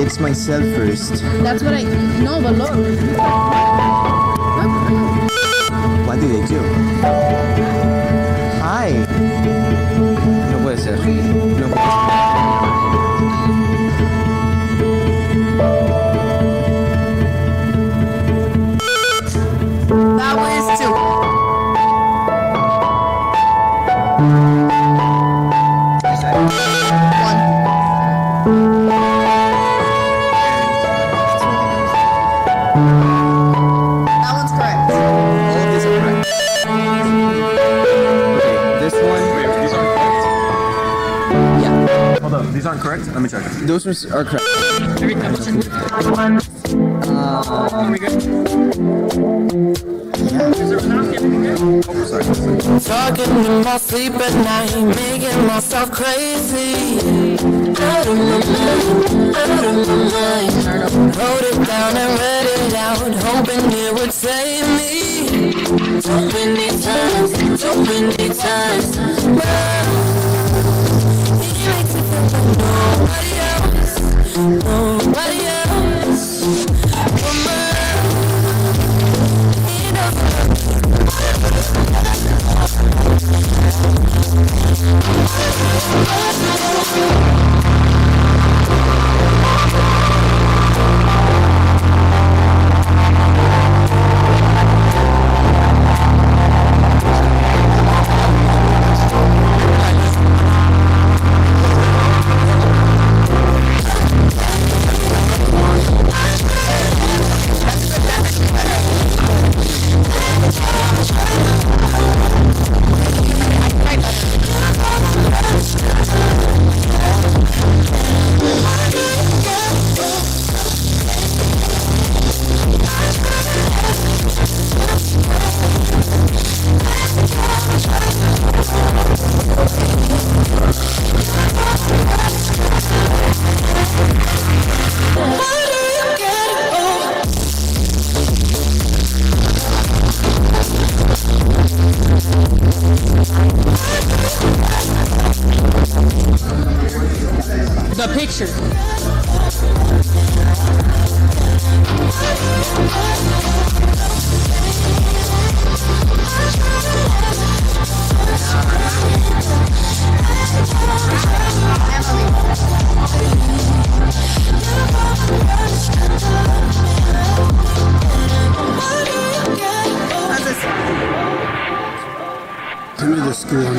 fix myself first. That's what I... No, but look. What did I do? Hi. No puede ser. No puede ser. That was two. That one's correct. All of these are correct. Okay, this one. Wait, these aren't correct. Yeah, Hold on, these aren't correct? Let me check. those ones are correct. Are we good? Oh, sorry. Talking in my sleep at night, making myself crazy. Out of my mind, out of my mind. Wrote it down and read it out, hoping it would save me. So many times, so many times. He makes me feel like nobody else, nobody else. He knows. The picture. Give me the school on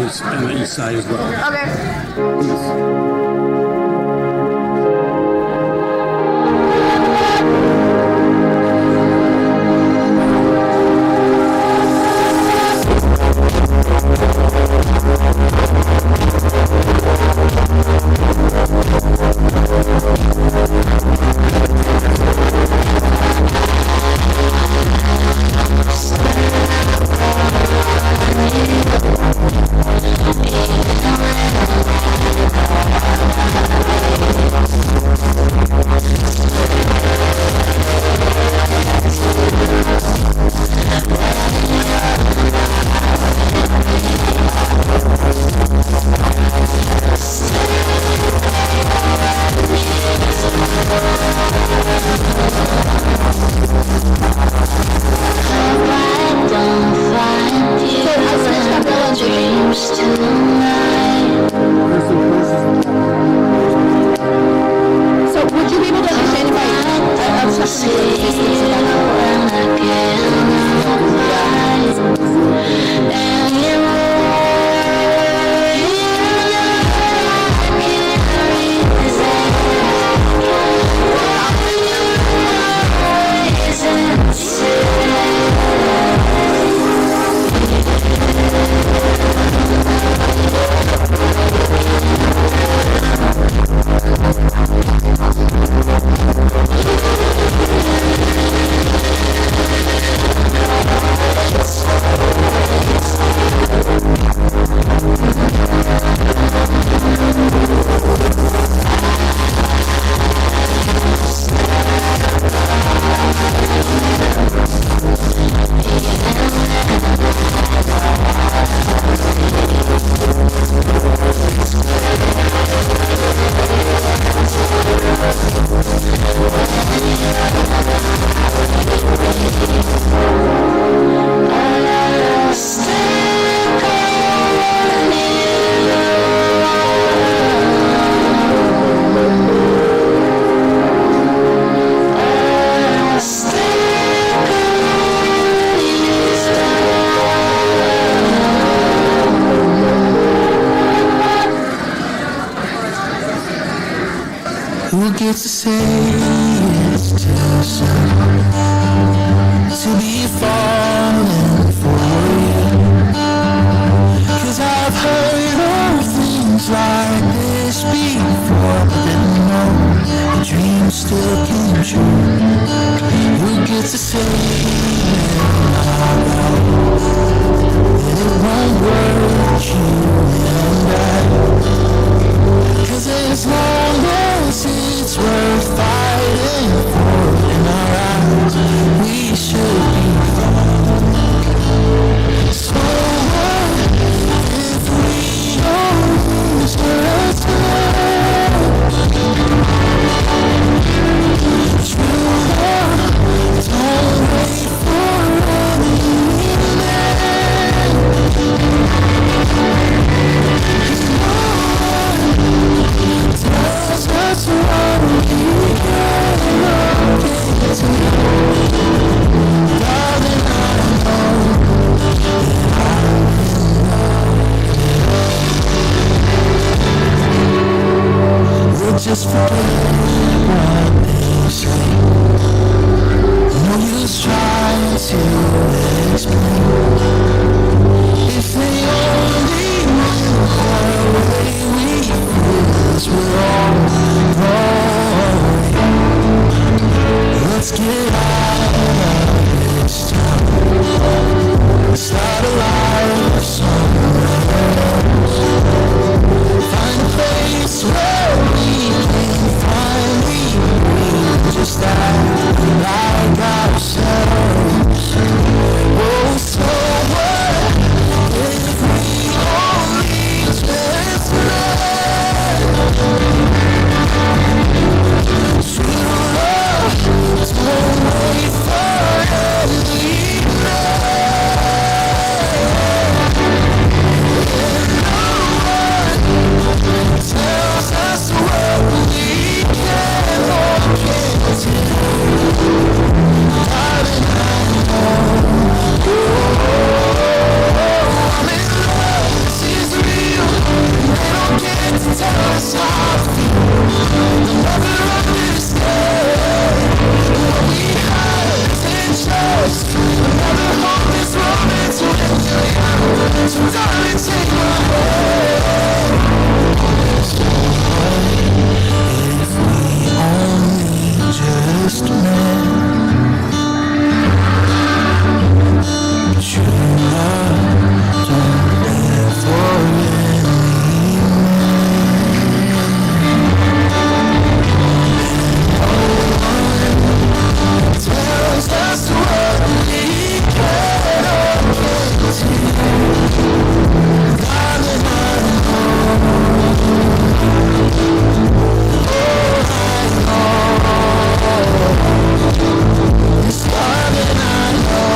the east side as well. Okay. Who gets to say it's too soon to be falling for you? 'Cause I've heard of things like this before, but didn't know the dream still came true. Who gets to say that it won't work, you and I? 'Cause as long as it's worth fighting for in our eyes, we should be fine. So what if we don't lose what's left? True love, don't wait for any man. Tells us what we cannot get to. Darling, I know that we'll just forget what they say. No use trying to explain. If they only knew the way we feel as we're all growing. Let's get out of this town, start a life somewhere else. Find a place where we can finally breathe, just act like ourselves. Oh, so what if we only just met? True love, don't wait for any man. And no one tells us what we can or can't do. Darling, I know. I'm in love, this is real. They don't get to tell us how I feel. They'll never understand what we have and trust. They'll never hold this romance when you're young. So darling, take my hand. So what if we only just met? True love, don't live for any man. No one tells us what we can or can't do. Darling, I know. Yes, darling, I know.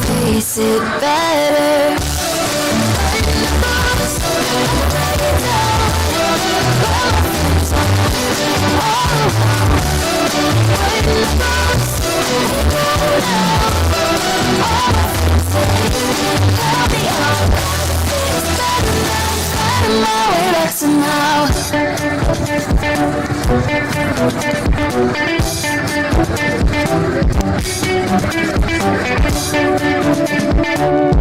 Face it better. Now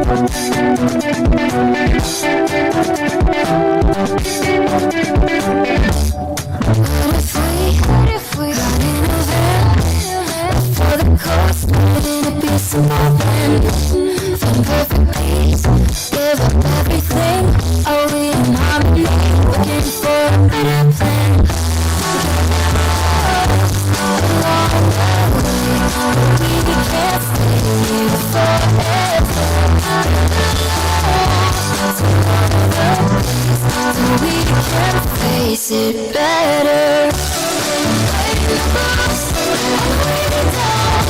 We can face it better. Writing the books, writing down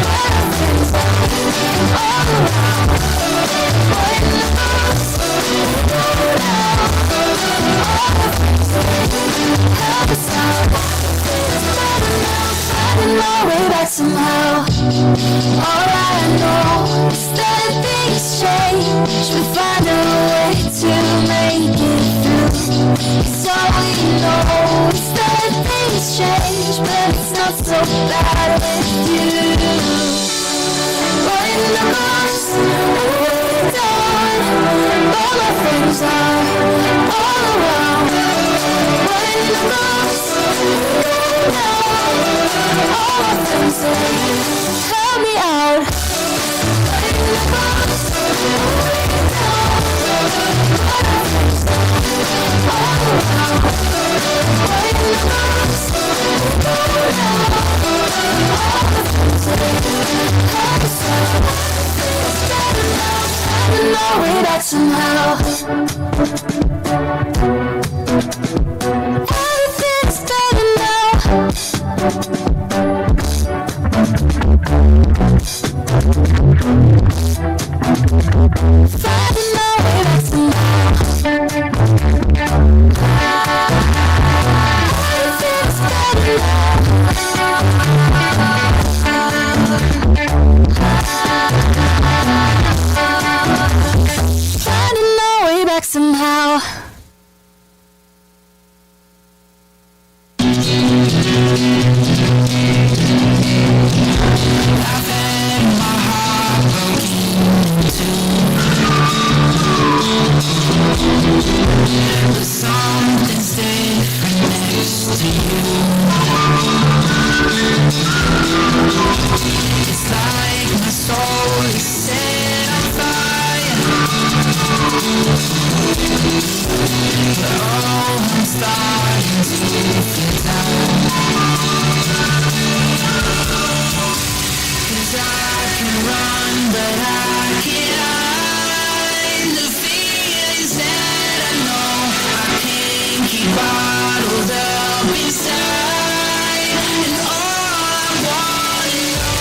better things all around. Writing the books, writing down all the things help us out. It's better now, finding my way back somehow. All I know is that things change. We find a way to make it through. 'Cause all we know is that things change, but it's not so bad with you. Writing the books, writing down all my friends are all around. Writing the books, writing down all my friends help me out. Writing the books, writing down all my friends all around. Writing the books, writing down all the friends help us out. It's better now, finding our way back somehow. Everything's better now. Finding my way back somehow. Everything's better now. Finding my way back somehow. Something's different next to you. It's like my soul is set on fire. But oh, I'm starting to feel down. 'Cause I can run, but I can't hide the feelings that I know I can't keep bottled up inside. And all I wanna know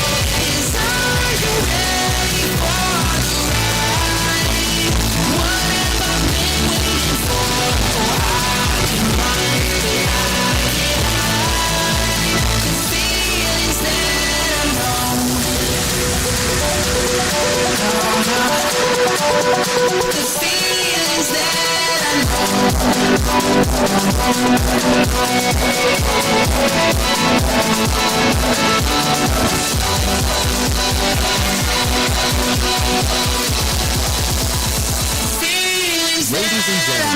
is, are you ready for the ride? What have I been waiting for? Oh, I can run, but I can't hide the feelings that I know. The feelings that I know. Feelings Ladies and that I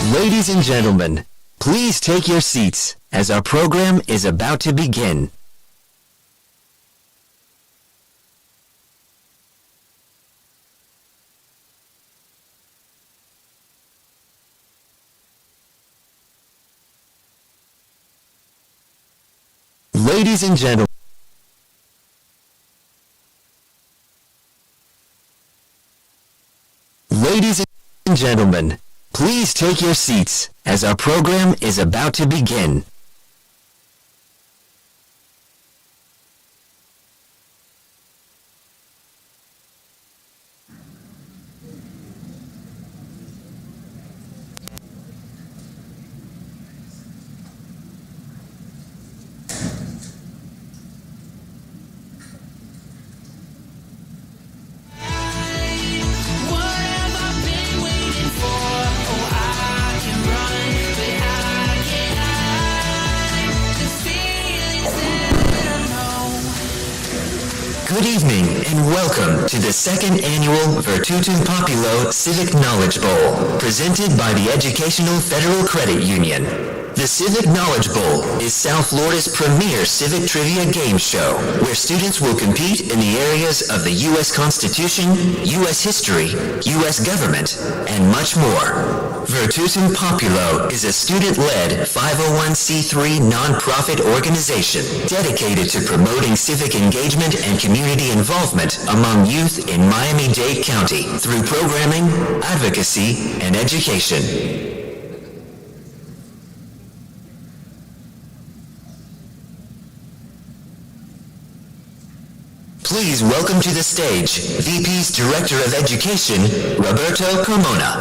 gentlemen, ladies and gentlemen, please take your seats as our program is about to begin. Ladies and gentlemen, ladies and gentlemen, please take your seats as our program is about to begin. What have I been waiting for? Oh, I can run, but I can't hide the feelings that I know. good evening and welcome to the second annual Virtutem Populo Civic Knowledge Bowl, presented by the Educational Federal Credit Union. The Civic Knowledge Bowl is South Florida's premier civic trivia game show, where students will compete in the areas of the U.S. Constitution, U.S. history, U.S. government, and much more. Virtutem Populo is a student-led 501c3 nonprofit organization dedicated to promoting civic engagement and community involvement among youth in Miami-Dade County through programming, advocacy, and education. Please welcome to the stage VP's Director of Education, Roberto Carmona.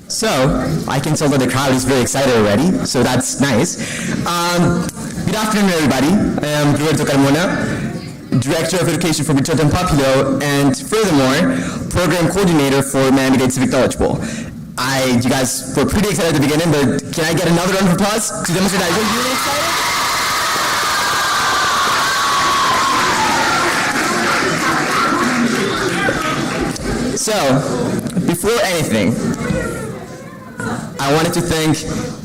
So, I can tell that the crowd is very excited already, so that's nice. Good afternoon, everybody. I am Roberto Carmona, Director of Education for Virtutem Populo, and furthermore, Program Coordinator for Miami-Dade Civic Knowledge Bowl. You guys were pretty excited at the beginning, but can I get another round of applause to demonstrate that you're really excited? So, before anything, I wanted to thank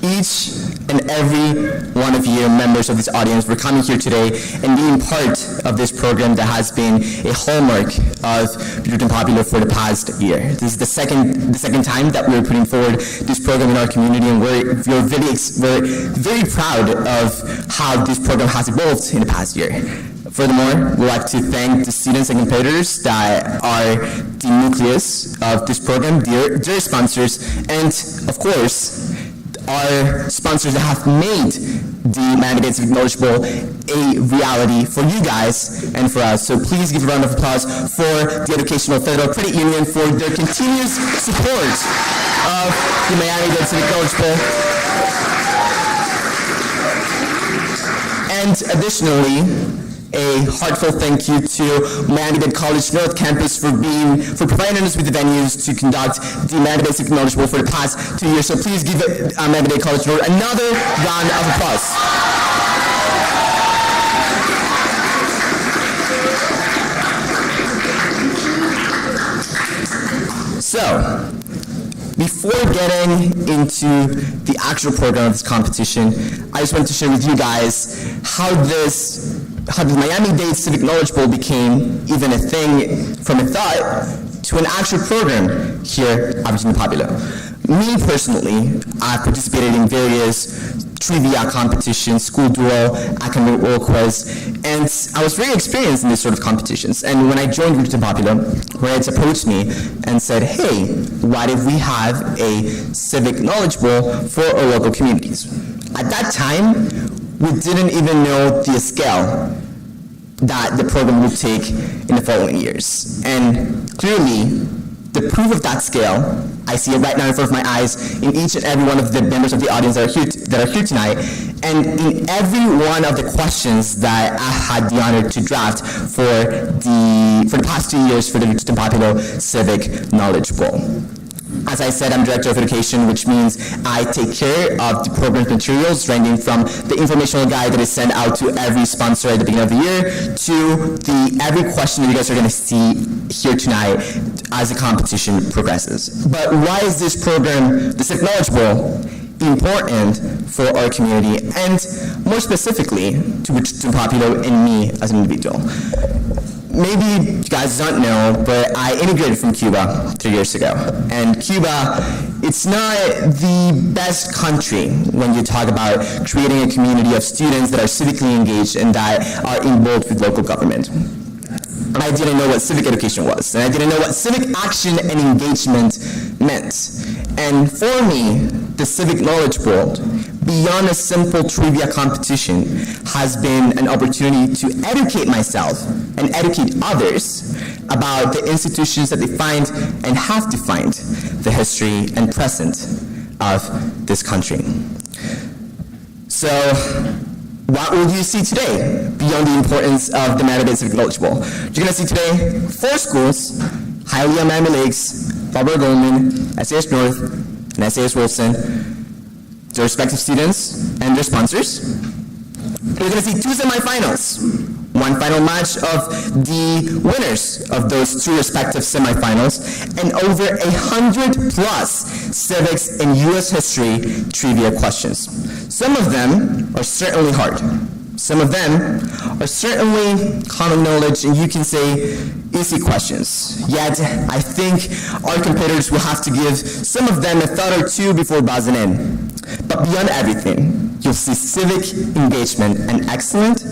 each and every one of you members of this audience for coming here today and being part of this program that has been a hallmark of Virtutem Populo for the past year. This is the second time that we're putting forward this program in our community, and we're very proud of how this program has evolved in the past year. Furthermore, we'd like to thank the students and competitors that are the nucleus of this program, their sponsors, and of course, our sponsors that have made the Miami-Dade Civic Knowledge Bowl a reality for you guys and for us. So please give a round of applause for the Educational Federal Credit Union for their continuous support of the Miami-Dade Civic Knowledge Bowl. And additionally, a heartfelt thank you to Miami-Dade College North Campus for providing us with the venues to conduct the Miami-Dade Civic Knowledge Bowl for the past 2 years. So please give Miami-Dade College North another round of applause. So, before getting into the actual program of this competition, I just want to share with you guys how the Miami-Dade Civic Knowledge Bowl became even a thing from a thought to an actual program here at Virtutem Populo. Me personally, I've participated in various trivia competitions, school duel, academic oral quiz, and I was very experienced in these sort of competitions. And when I joined Virtutem Populo, Reds approached me and said, hey, why did we have a civic knowledge bowl for our local communities? At that time, we didn't even know the scale that the program would take in the following years. And clearly, the proof of that scale, I see it right now in front of my eyes in each and every one of the members of the audience that are here tonight, and in every one of the questions that I had the honor to draft for the past 2 years for the Virtutem Populo Civic Knowledge Bowl. As I said, I'm Director of Education, which means I take care of the program materials, ranging from the informational guide that is sent out to every sponsor at the beginning of the year to every question that you guys are going to see here tonight as the competition progresses. But why is this program, the Civic Knowledge Bowl, important for our community, and more specifically to Virtutem Populo and me as an individual? Maybe you guys don't know, but I immigrated from Cuba 3 years ago. And Cuba, it's not the best country when you talk about creating a community of students that are civically engaged and that are involved with local government. And I didn't know what civic education was, and I didn't know what civic action and engagement meant. And for me, the Civic Knowledge Bowl, beyond a simple trivia competition, has been an opportunity to educate myself and educate others about the institutions that define and have defined the history and present of this country. So, what will you see today beyond the importance of the Miami-Dade Civic Knowledge Bowl? You're going to see today 4 schools, Hialeah, Miami Lakes, Barbara Goldman, SAS North, and SAS Wilson, their respective students and their sponsors. We're going to see 2 semifinals, 1 final match of the winners of those 2 respective semifinals, and over 100 plus civics and U.S. history trivia questions. Some of them are certainly hard. Some of them are certainly common knowledge, and you can say easy questions. Yet, I think our competitors will have to give some of them a thought or 2 before buzzing in. But beyond everything, you'll see civic engagement and excellence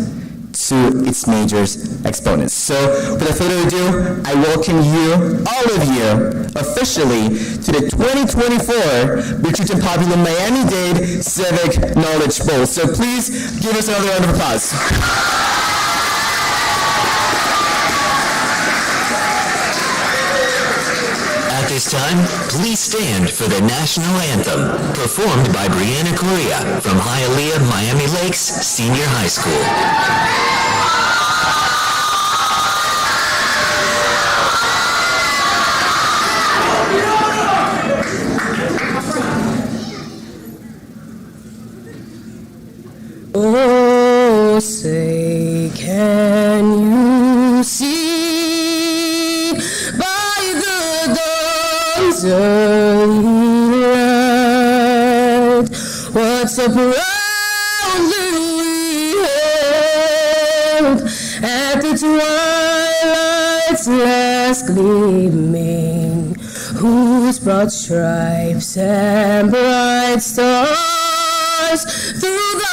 to its major exponents. So, without further ado, I welcome you, all of you, officially to the 2024 Virtutem Populo Miami-Dade Civic Knowledge Bowl. So please give us another round of applause. At this time, please stand for the national anthem, performed by Brianna Correa from Hialeah, Miami Lakes Senior High School. Oh, say, can you see by the dawn's early light what so proudly we hailed at the twilight's last gleaming, whose broad stripes and bright stars through the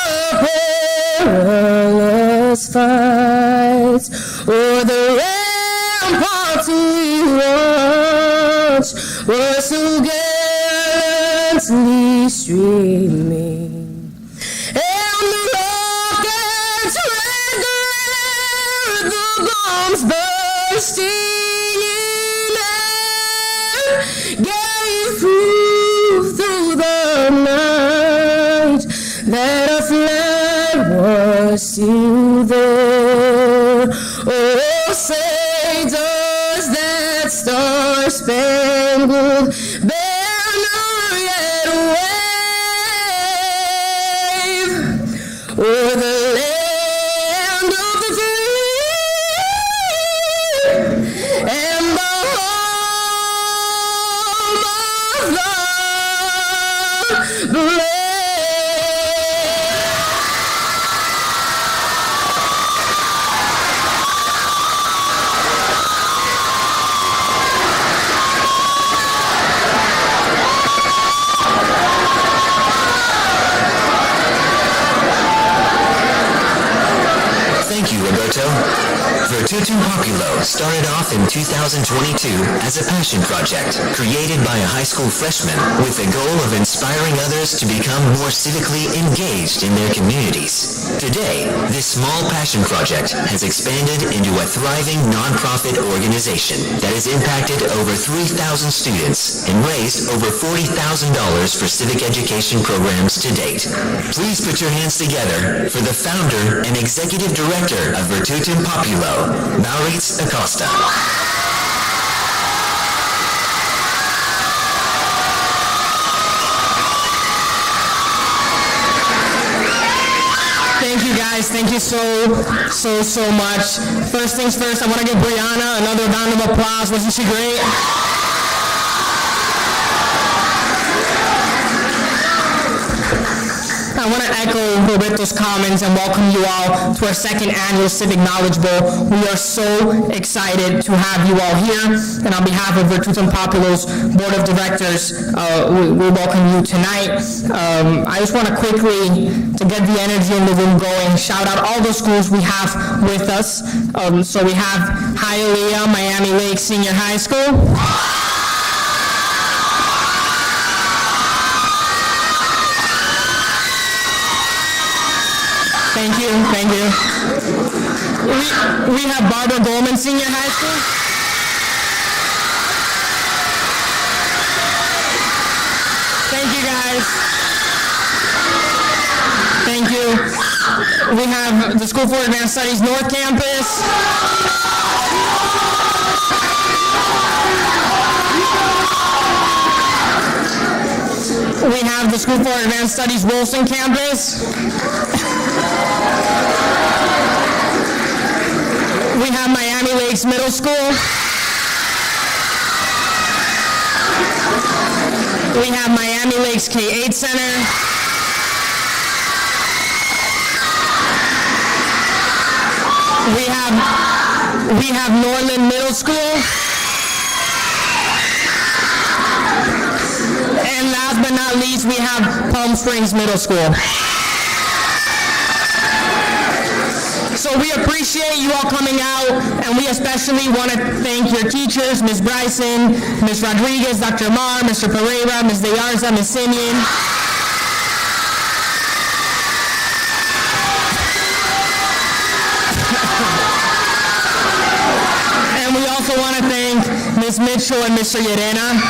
perilous fights o'er the ramparts we watched were so gallantly streaming, and the rockets' red glare, the bombs bursting in air, gave proof through the night that our flag was still there. Oh, say, does that star-spangled banner yet wave o'er the land of the free and the home of the brave? Thank you, Roberto. Virtutem Populo started off in 2022 as a passion project created by a high school freshman with the goal of inspiring others to become more civically engaged in their communities. Today, this small passion project has expanded into a thriving nonprofit organization that has impacted over 3,000 students and raised over $40,000 for civic education programs to date. Please put your hands together for the founder and executive director of Virtutem Populo, Maurice Acosta. Thank you guys, thank you so much. First things first, I want to give Brianna another round of applause. Wasn't she great? I want to echo Roberto's comments and welcome you all to our second annual Civic Knowledge Bowl. We are so excited to have you all here, and on behalf of Virtutem Populo's Board of Directors, we welcome you tonight. I just want to quickly, to get the energy in the room going, shout out all the schools we have with us. So we have Hialeah, Miami Lakes Senior High School. Thank you. We have Barbara Goldman Senior High School. Thank you, guys. Thank you. We have the School for Advanced Studies North Campus. We have the School for Advanced Studies Wilson Campus. We have Miami Lakes Middle School. We have Miami Lakes K-8 Center. We have Norland Middle School. And last but not least, we have Palm Springs Middle School. So we appreciate you all coming out, and we especially want to thank your teachers, Ms. Bryson, Ms. Rodriguez, Dr. Mar, Mr. Pereira, Ms. Deyarza, Ms. Simeon. And we also want to thank Ms. Mitchell and Mr. Llerena.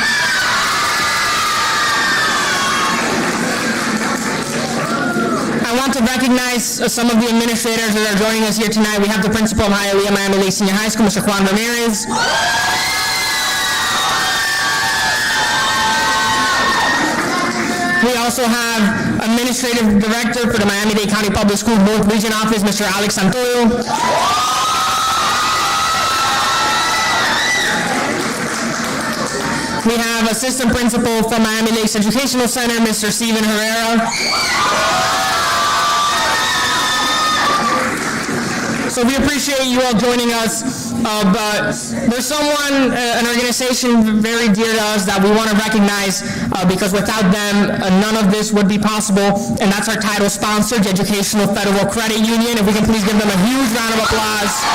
I want to recognize some of the administrators that are joining us here tonight. We have the principal of Hialeah Miami-Dade Senior High School, Mr. Juan Ramirez. We also have Administrative Director for the Miami-Dade County Public School North Region Office, Mr. Alex Santoyo. We have Assistant Principal from Miami Lakes Educational Center, Mr. Steven Herrera. So we appreciate you all joining us, but there's someone, an organization very dear to us that we want to recognize because without them, none of this would be possible, and that's our title sponsor, the Educational Federal Credit Union. If we can please give them a huge round of applause.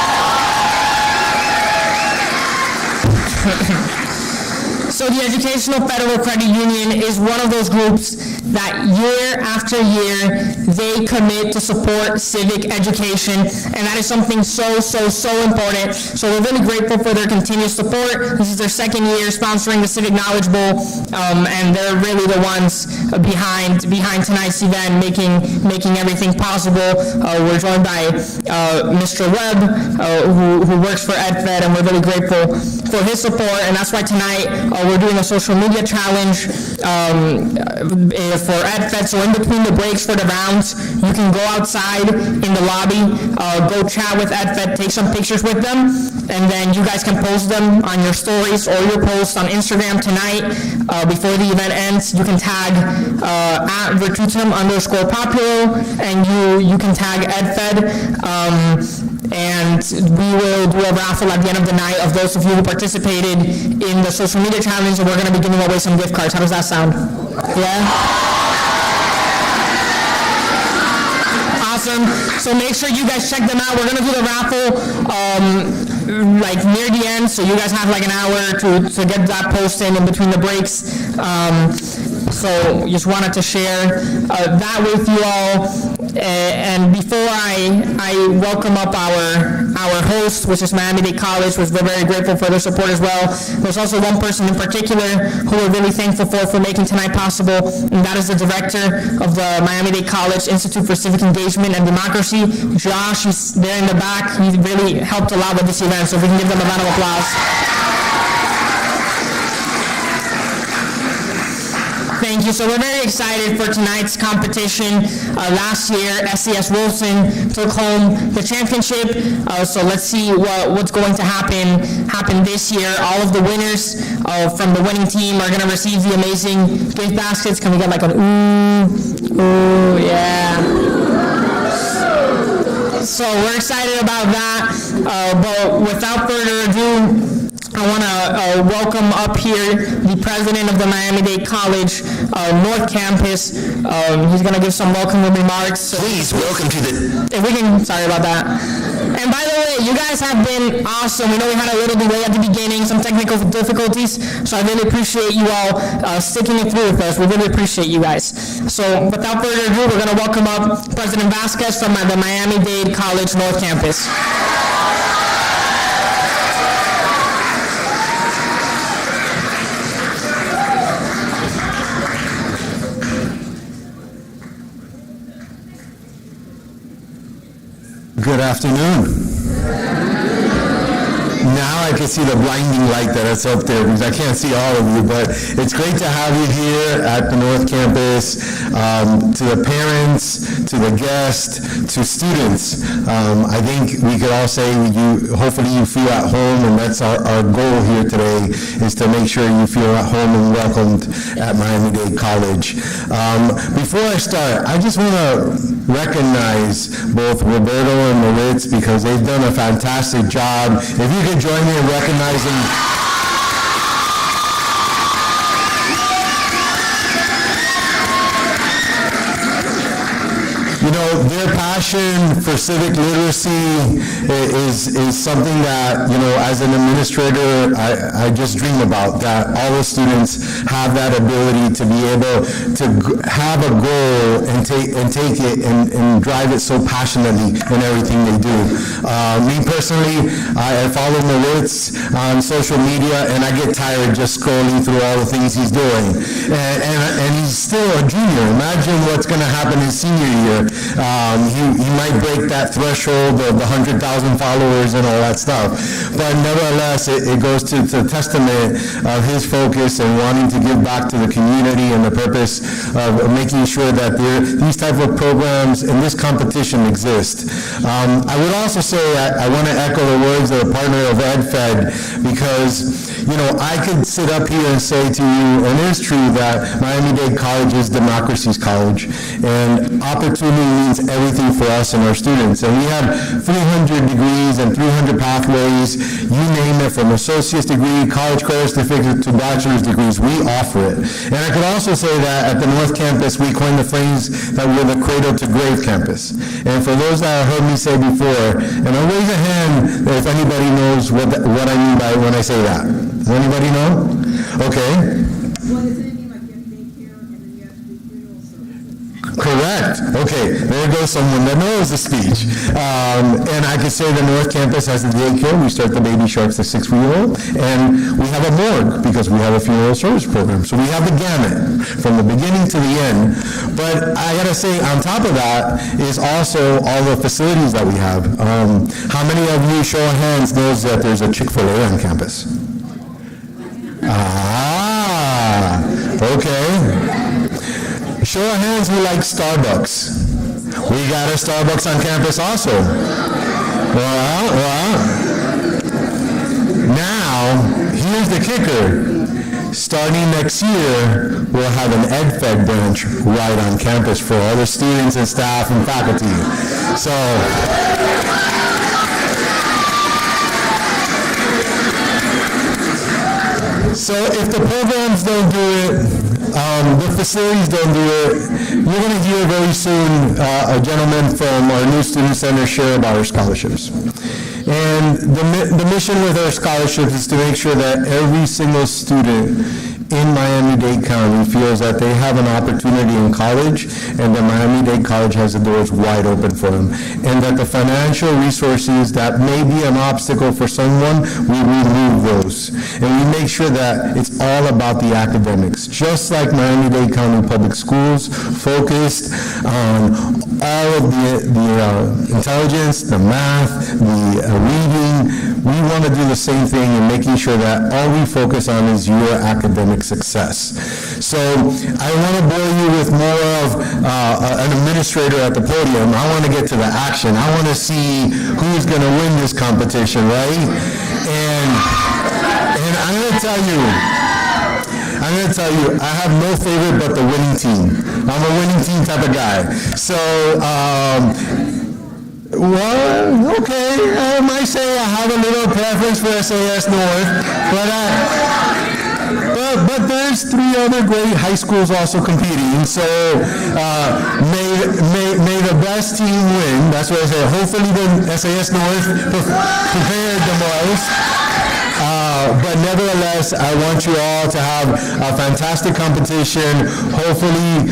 So the Educational Federal Credit Union is one of those groups that year after year, they commit to support civic education, and that is something so important. So we're really grateful for their continued support. This is their second year sponsoring the Civic Knowledge Bowl, and they're really the ones behind tonight's event, making everything possible. We're joined by Mr. Webb, who works for EdFed, and we're really grateful for his support, and that's why tonight we're doing a social media challenge for EdFed. So in between the breaks for the rounds, you can go outside in the lobby, go chat with EdFed, take some pictures with them, and then you guys can post them on your stories or your post on Instagram tonight before the event ends. You can tag at Virtutem Populo, and you can tag EdFed. And we will do a raffle at the end of the night of those of you who participated in the social media challenge, and we're going to be giving away some gift cards. How does that sound? Yeah? Awesome. So make sure you guys check them out. We're going to do the raffle like near the end, so you guys have like an hour to get that posted in between the breaks. So just wanted to share that with you all. And before I welcome up our host, which is Miami-Dade College, which we're very grateful for their support as well. There's also one person in particular who we're really thankful for making tonight possible, and that is the director of the Miami-Dade College Institute for Civic Engagement and Democracy, Josh. He's there in the back. He really helped a lot with this event, so if we can give them a round of applause. Thank you. So we're very excited for tonight's competition. Last year, SCS Wilson took home the championship. So let's see what's going to happen this year. All of the winners from the winning team are going to receive the amazing gift baskets. Can we get like an ooh, yeah. So we're excited about that. But without further ado, I want to welcome up here the president of the Miami-Dade College North Campus. He's going to give some welcoming remarks. Please welcome to the... If we can, sorry about that. And by the way, you guys have been awesome. We know we had a little delay at the beginning, some technical difficulties, so I really appreciate you all sticking it through with us. We really appreciate you guys. So without further ado, we're going to welcome up President Vasquez from the Miami-Dade College North Campus. afternoon. Now I can see the blinding light that's up there because I can't see all of you, but it's great to have you here at the North Campus. To the parents, to the guests, to students, I think we could all say hopefully you feel at home, and that's our goal here today, is to make sure you feel at home and welcomed at Miami-Dade College. Before I start, I just want to recognize both Roberto and Maritz because they've done a fantastic job. If you could join me in recognizing their passion for civic literacy is something that, as an administrator, I just dream about, that all the students have that ability to be able to have a goal and take it and drive it so passionately in everything they do. Me personally, I follow Maritz on social media, and I get tired just scrolling through all the things he's doing. And he's still a junior. Imagine what's going to happen his senior year. He might break that threshold of the 100,000 followers and all that stuff. But nevertheless, it goes to the testament of his focus and wanting to give back to the community and the purpose of making sure that these type of programs and this competition exist. I would also say I want to echo the words of the partner of EdFed, because I could sit up here and say to you, and it is true, that Miami-Dade College is democracy's college, and opportunity means everything for us and our students. And we have 300 degrees and 300 pathways, you name it, from associate's degree, college credit certificate to bachelor's degrees, we offer it. And I could also say that at the North Campus, we coined the phrase that we're the cradle to grave campus. And for those that have heard me say before, and I'll raise a hand if anybody knows what I mean by when I say that. Does anybody know? Okay. Well, is anything like you have daycare and then you have to do funeral services? Correct. Okay, there goes someone that knows the speech. And I could say the North Campus has the daycare. We start the baby sharks to 6-week-old, and we have a morgue because we have a funeral service program. So we have the gamut from the beginning to the end. But I gotta say, on top of that is also all the facilities that we have. How many of you, show of hands, knows that there's a Chick-fil-A on campus? Okay. Show of hands who like Starbucks. We got a Starbucks on campus also. Well. Now, here's the kicker. Starting next year, we'll have an EdFed branch right on campus for all the students and staff and faculty. So if the programs don't do it, the facilities don't do it, you're going to hear very soon a gentleman from our new student center share about our scholarships. And the mission with our scholarships is to make sure that every single student in Miami-Dade County feels that they have an opportunity in college, and that Miami-Dade College has the doors wide open for them, and that the financial resources that may be an obstacle for someone, we remove those. And we make sure that it's all about the academics, just like Miami-Dade County Public Schools focused on all of the intelligence, the math, the reading. We want to do the same thing in making sure that all we focus on is your academic success. So I want to bore you with more of an administrator at the podium. I want to get to the action. I want to see who's going to win this competition, right? And I'm going to tell you, I have no favorite but the winning team. I'm a winning team type of guy. So, well, okay, I might say I have a little preference for SAS North, but there's 3 other great high schools also competing, so may the best team win. That's what I say. Hopefully the SAS North prepared the most. But nevertheless, I want you all to have a fantastic competition. Hopefully,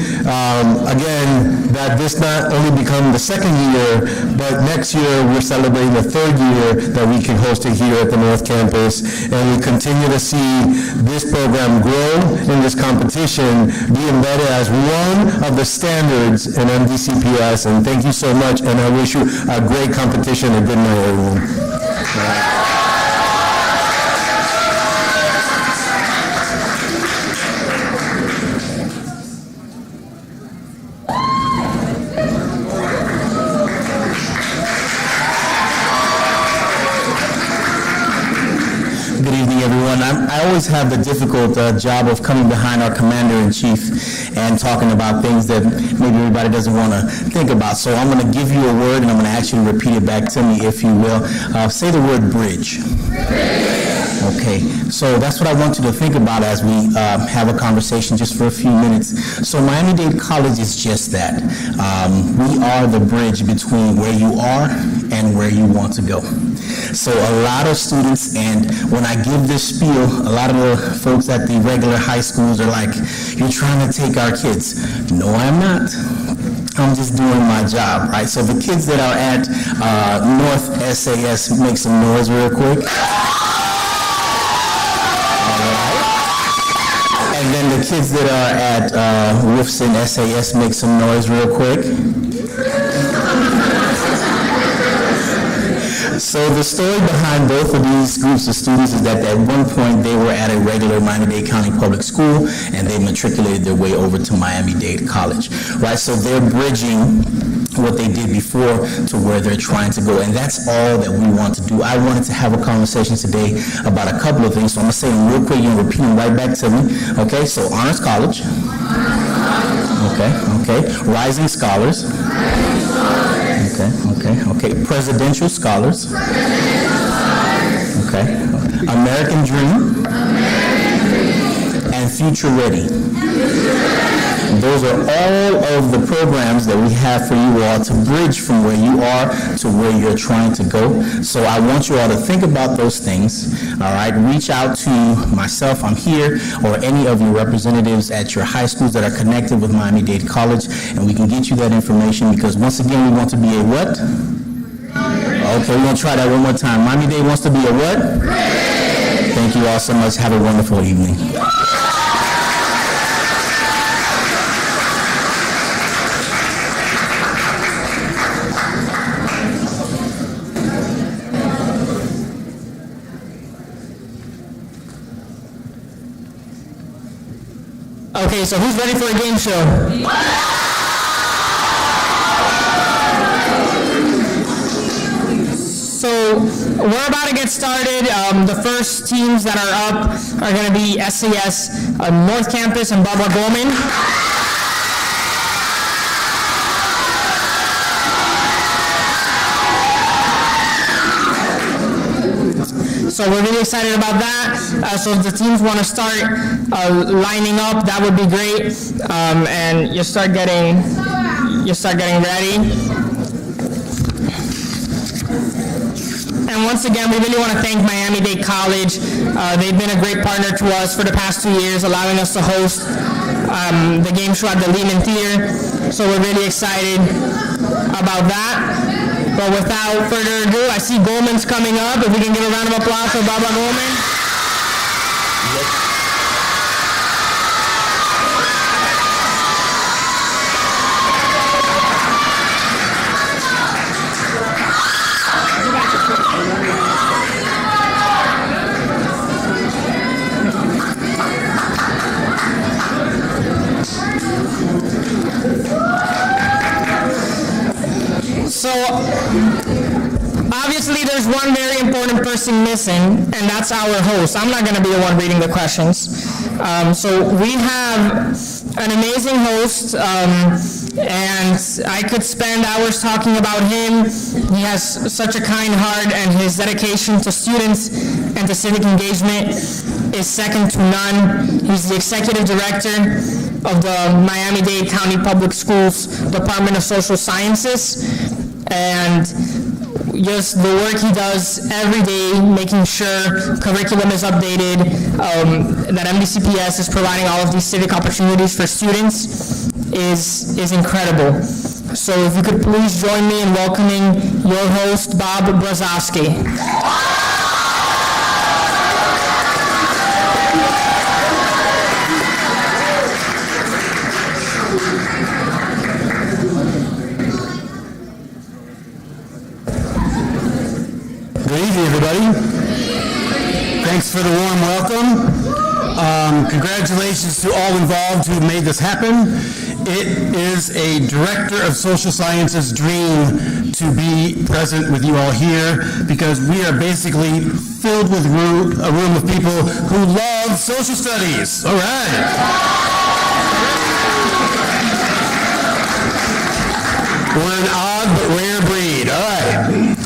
again, that this not only become the second year, but next year we're celebrating the third year that we can host it here at the North Campus. And we continue to see this program grow in this competition, be embedded as one of the standards in MDCPS. And thank you so much, and I wish you a great competition and good night, everyone. Good evening, everyone. I always have the difficult job of coming behind our commander-in-chief and talking about things that maybe everybody doesn't want to think about. So I'm going to give you a word, and I'm going to ask you to repeat it back to me, if you will. Say the word bridge. Okay, so that's what I want you to think about as we have a conversation just for a few minutes. So Miami-Dade College is just that. We are the bridge between where you are and where you want to go. So a lot of students, and when I give this spiel, a lot of the folks at the regular high schools are like, you're trying to take our kids. No, I'm not. I'm just doing my job, right? So the kids that are at North SAS, make some noise real quick. And then the kids that are at Wolfson SAS, make some noise real quick. So the story behind both of these groups of students is that at one point they were at a regular Miami-Dade County public school, and they matriculated their way over to Miami-Dade College, right? So they're bridging what they did before to where they're trying to go, and that's all that we want to do. I wanted to have a conversation today about a couple of things, so I'm going to say them real quick. You can repeat them right back to me. Okay, so Honors College. Okay. Rising Scholars. Okay. Presidential Scholars. Okay. American Dream. And Future Ready. Those are all of the programs that we have for you all to bridge from where you are to where you're trying to go. So I want you all to think about those things, all right? Reach out to myself, I'm here, or any of your representatives at your high schools that are connected with Miami-Dade College, and we can get you that information, because once again, we want to be a what? Okay, we're going to try that one more time. Miami-Dade wants to be a what? Thank you all so much. Have a wonderful evening. Okay, so who's ready for a game show? So we're about to get started. The first teams that are up are going to be SAS North Campus and Barbara Gorman. So we're really excited about that. So if the teams want to start lining up, that would be great. And you start getting ready. And once again, we really want to thank Miami-Dade College. They've been a great partner to us for the past 2 years, allowing us to host the game show at the Lehman Theater. So we're really excited about that. But without further ado, I see Goldman's coming up. If we can give a round of applause for Barbara Goldman. So, obviously there's one very important person missing, and that's our host. I'm not going to be the one reading the questions. So we have an amazing host, and I could spend hours talking about him. He has such a kind heart, and his dedication to students and to civic engagement is second to none. He's the executive director of the Miami-Dade County Public Schools Department of Social Sciences. And just the work he does every day, making sure curriculum is updated, that MDCPS is providing all of these civic opportunities for students is incredible. So if you could please join me in welcoming your host, Bob Brzozowski. Good evening, everybody. Thanks for the warm welcome. Congratulations to all involved who made this happen. It is a director of social sciences dream to be present with you all here because we are basically filled with a room of people who love social studies. All right. We're an odd but rare breed. All right.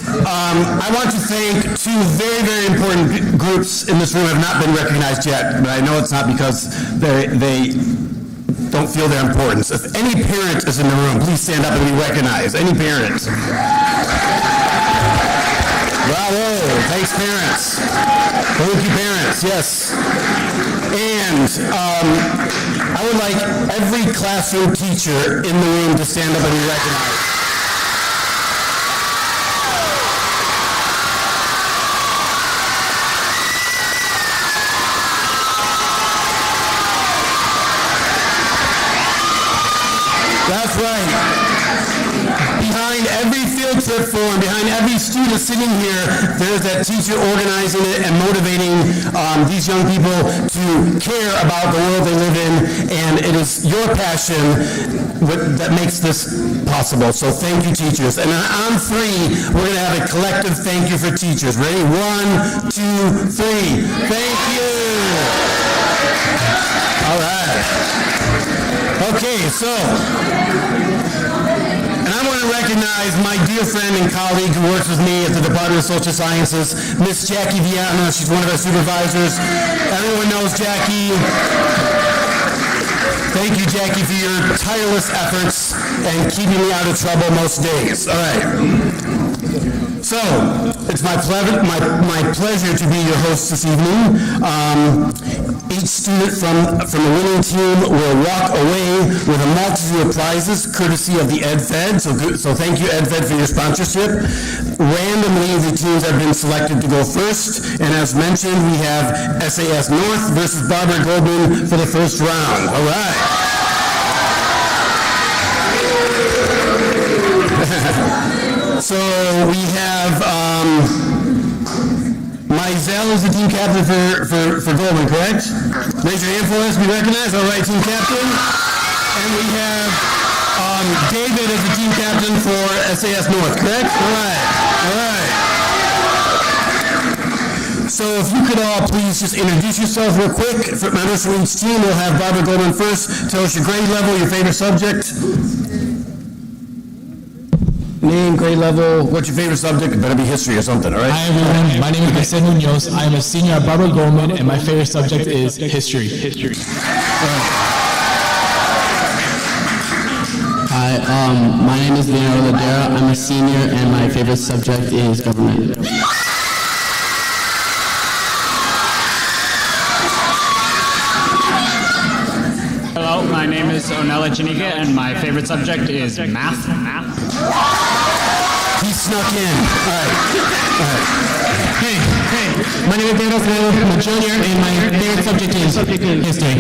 I want to thank two very, very important groups in this room who have not been recognized yet, but I know it's not because they don't feel their importance. If any parent is in the room, please stand up and be recognized. Any parent. Bravo. Thanks, parents. Thank you, parents. Yes. And I would like every classroom teacher in the room to stand up and be recognized. That's right. Behind every field trip form, behind every student sitting here, there's that teacher organizing it and motivating these young people to care about the world they live in, and it is your passion that makes this possible. So thank you, teachers. And on three, we're going to have a collective thank you for teachers. Ready? 1, 2, 3. Thank you. All right. Okay, so, and I want to recognize my dear friend and colleague who works with me at the Department of Social Sciences, Miss Jackie Viana. She's one of our supervisors. Everyone knows Jackie. Thank you, Jackie, for your tireless efforts and keeping me out of trouble most days. All right. So, it's my pleasure to be your host this evening. Each student from the winning team will walk away with a multitude of prizes courtesy of the EdFed. So thank you, EdFed, for your sponsorship. Randomly, the teams have been selected to go first. And as mentioned, we have SAS North versus Barbara Goldman for the first round. All right. So we have Mizell is the team captain for Goldman, correct? Raise your hand for us, be recognized. All right, team captain. And we have David as the team captain for SAS North, correct? All right, all right. So if you could all please just introduce yourselves real quick. For members from each team, we'll have Barbara Goldman first. Tell us your grade level, your favorite subject. Name, grade level, what's your favorite subject? It better be history or something, all right? Hi everyone, my name is Vicente Munoz. I am a senior at Barbara Goldman and my favorite subject is history. Hi, my name is Leonardo Ladera. I'm a senior and my favorite subject is government. Hello, my name is Onella Janika and my favorite subject is math. He snuck in. All right. Hey, my name is Daniel Fernando. I'm a junior and my favorite subject is history.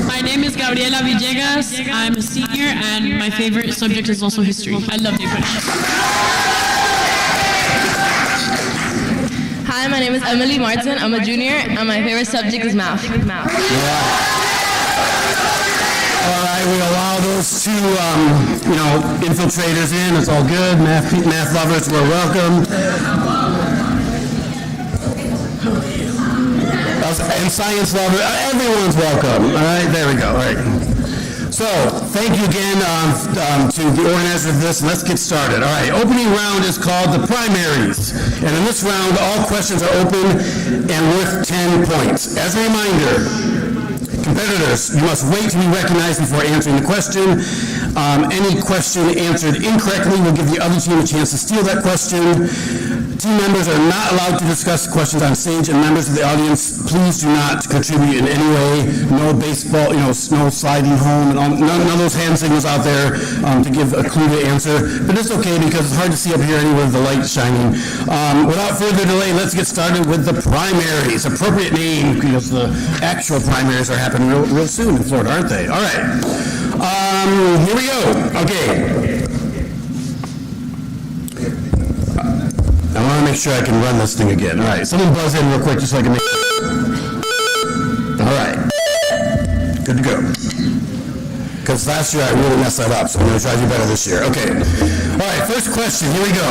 My name is Gabriela Villegas. I'm a senior and my favorite subject is also history. I love the English. Hi, my name is Emily Martin. I'm a junior and my favorite subject is math. All right, we allow those two, infiltrators in. It's all good. Math lovers, we're welcome. And science lovers, everyone's welcome. All right, there we go. All right. So, thank you again to the organizer of this. Let's get started. All right, opening round is called the primaries. And in this round, all questions are open and worth 10 points. As a reminder, Competitors, you must wait to be recognized before answering the question. Any question answered incorrectly will give the other team a chance to steal that question. Team members are not allowed to discuss questions on stage, and members of the audience, please do not contribute in any way. No baseball, snow sliding home, and none of those hand signals out there to give a clue to answer. But it's okay because it's hard to see up here anyway with the light shining. Without further delay, let's get started with the primaries. Appropriate name because the actual primaries are happening real soon in Florida, aren't they? All right. Here we go. Okay. I want to make sure I can run this thing again. All right, someone buzz in real quick just so I can make All right, good to go. Because last year I really messed that up, so I'm going to try to do better this year. Okay, all right, first question, here we go.